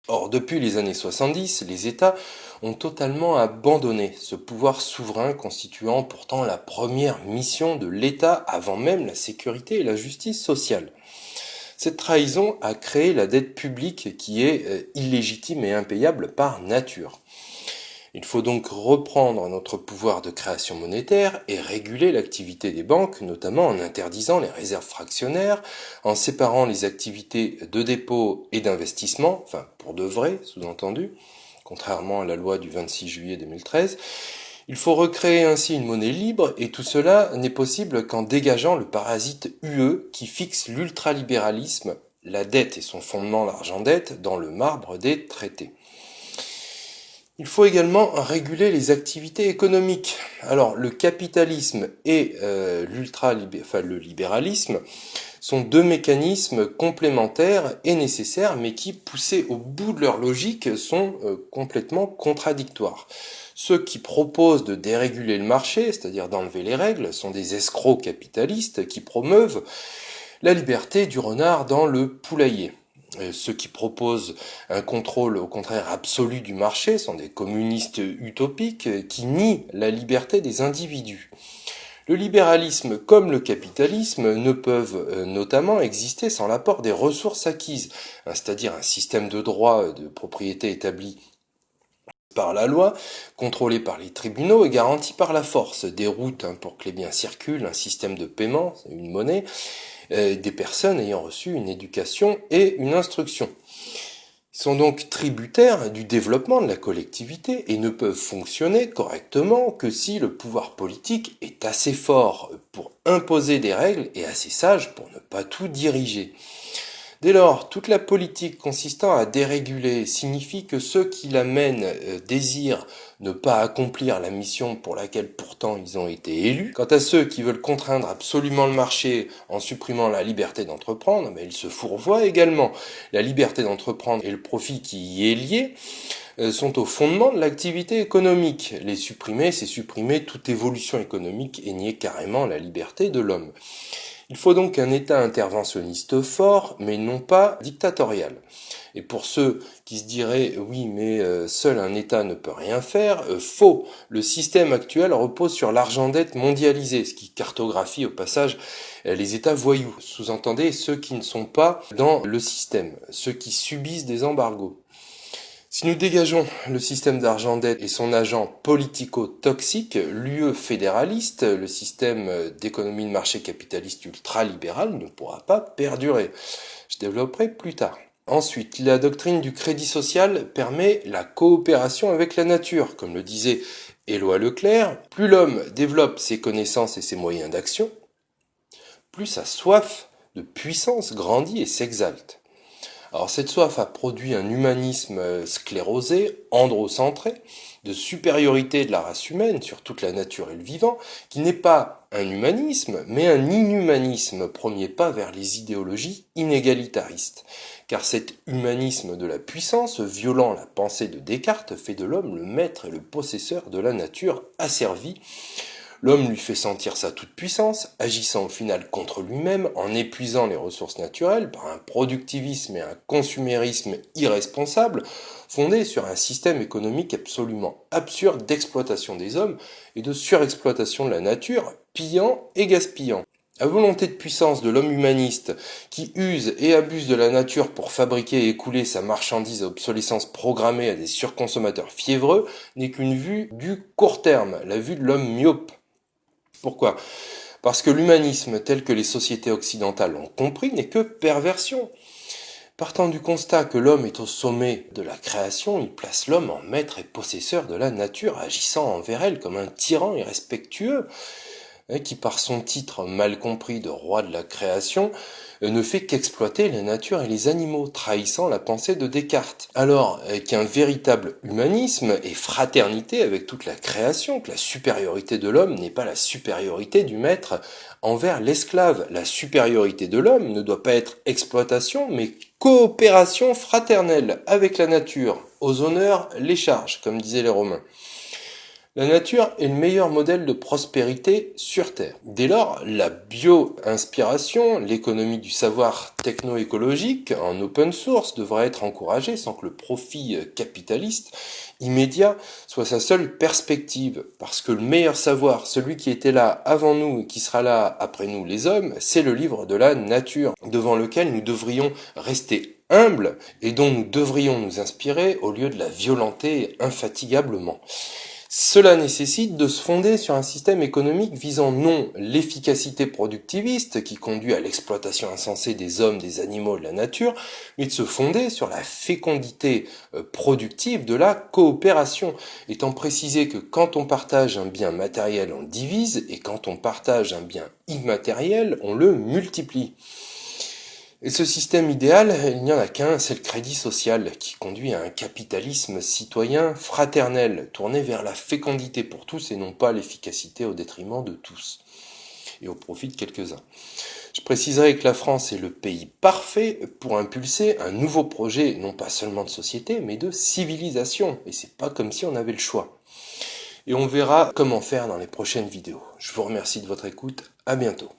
Or, depuis les années 70, les États ont totalement abandonné ce pouvoir souverain constituant pourtant la première mission de l'État avant même la sécurité et la justice sociale. Cette trahison a créé la dette publique qui est illégitime et impayable par nature. Il faut donc reprendre notre pouvoir de création monétaire et réguler l'activité des banques, notamment en interdisant les réserves fractionnaires, en séparant les activités de dépôt et d'investissement, enfin pour de vrai, sous-entendu, contrairement à la loi du 26 juillet 2013. Il faut recréer ainsi une monnaie libre et tout cela n'est possible qu'en dégageant le parasite UE qui fixe l'ultralibéralisme, la dette et son fondement l'argent-dette dans le marbre des traités. Il faut également réguler les activités économiques. Alors, le capitalisme et le libéralisme sont 2 mécanismes complémentaires et nécessaires, mais qui, poussés au bout de leur logique, sont complètement contradictoires. Ceux qui proposent de déréguler le marché, c'est-à-dire d'enlever les règles, sont des escrocs capitalistes qui promeuvent la liberté du renard dans le poulailler. Ceux qui proposent un contrôle au contraire absolu du marché sont des communistes utopiques qui nient la liberté des individus. Le libéralisme comme le capitalisme ne peuvent notamment exister sans l'apport des ressources acquises, c'est-à-dire un système de droit de propriété établi par la loi, contrôlé par les tribunaux et garanti par la force, des routes pour que les biens circulent, un système de paiement, une monnaie, des personnes ayant reçu une éducation et une instruction. Ils sont donc tributaires du développement de la collectivité et ne peuvent fonctionner correctement que si le pouvoir politique est assez fort pour imposer des règles et assez sage pour ne pas tout diriger. Dès lors, toute la politique consistant à déréguler signifie que ceux qui la mènent désirent ne pas accomplir la mission pour laquelle pourtant ils ont été élus. Quant à ceux qui veulent contraindre absolument le marché en supprimant la liberté d'entreprendre, ils se fourvoient également. La liberté d'entreprendre et le profit qui y est lié sont au fondement de l'activité économique. Les supprimer, c'est supprimer toute évolution économique et nier carrément la liberté de l'homme. Il faut donc un État interventionniste fort, mais non pas dictatorial. Et pour ceux qui se diraient « oui, mais seul un État ne peut rien faire », faux. Le système actuel repose sur l'argent-dette mondialisé, ce qui cartographie au passage les États voyous. Sous-entendez ceux qui ne sont pas dans le système, ceux qui subissent des embargos. Si nous dégageons le système d'argent-dette et son agent politico-toxique, l'UE fédéraliste, le système d'économie de marché capitaliste ultralibéral ne pourra pas perdurer. Je développerai plus tard. Ensuite, la doctrine du crédit social permet la coopération avec la nature. Comme le disait Éloi Leclerc, plus l'homme développe ses connaissances et ses moyens d'action, plus sa soif de puissance grandit et s'exalte. Alors cette soif a produit un humanisme sclérosé, androcentré, de supériorité de la race humaine sur toute la nature et le vivant, qui n'est pas un humanisme, mais un inhumanisme, premier pas vers les idéologies inégalitaristes. Car cet humanisme de la puissance, violant la pensée de Descartes, fait de l'homme le maître et le possesseur de la nature asservie. L'homme lui fait sentir sa toute-puissance, agissant au final contre lui-même en épuisant les ressources naturelles par un productivisme et un consumérisme irresponsables, fondés sur un système économique absolument absurde d'exploitation des hommes et de surexploitation de la nature, pillant et gaspillant. La volonté de puissance de l'homme humaniste qui use et abuse de la nature pour fabriquer et écouler sa marchandise à obsolescence programmée à des surconsommateurs fiévreux n'est qu'une vue du court terme, la vue de l'homme myope. Pourquoi ? Parce que l'humanisme tel que les sociétés occidentales l'ont compris n'est que perversion. Partant du constat que l'homme est au sommet de la création, il place l'homme en maître et possesseur de la nature, agissant envers elle comme un tyran irrespectueux, qui par son titre mal compris de roi de la création, ne fait qu'exploiter la nature et les animaux, trahissant la pensée de Descartes. Alors qu'un véritable humanisme et fraternité avec toute la création, que la supériorité de l'homme n'est pas la supériorité du maître envers l'esclave. La supériorité de l'homme ne doit pas être exploitation, mais coopération fraternelle avec la nature. Aux honneurs, les charges, comme disaient les Romains. La nature est le meilleur modèle de prospérité sur Terre. Dès lors, la bio-inspiration, l'économie du savoir techno-écologique en open source devra être encouragée sans que le profit capitaliste immédiat soit sa seule perspective. Parce que le meilleur savoir, celui qui était là avant nous et qui sera là après nous les hommes, c'est le livre de la nature, devant lequel nous devrions rester humbles et dont nous devrions nous inspirer au lieu de la violenter infatigablement. Cela nécessite de se fonder sur un système économique visant non l'efficacité productiviste qui conduit à l'exploitation insensée des hommes, des animaux, de la nature, mais de se fonder sur la fécondité productive de la coopération, étant précisé que quand on partage un bien matériel, on le divise, et quand on partage un bien immatériel, on le multiplie. Et ce système idéal, il n'y en a qu'un, c'est le crédit social, qui conduit à un capitalisme citoyen fraternel, tourné vers la fécondité pour tous et non pas l'efficacité au détriment de tous, et au profit de quelques-uns. Je préciserai que la France est le pays parfait pour impulser un nouveau projet, non pas seulement de société, mais de civilisation, et c'est pas comme si on avait le choix. Et on verra comment faire dans les prochaines vidéos. Je vous remercie de votre écoute, à bientôt.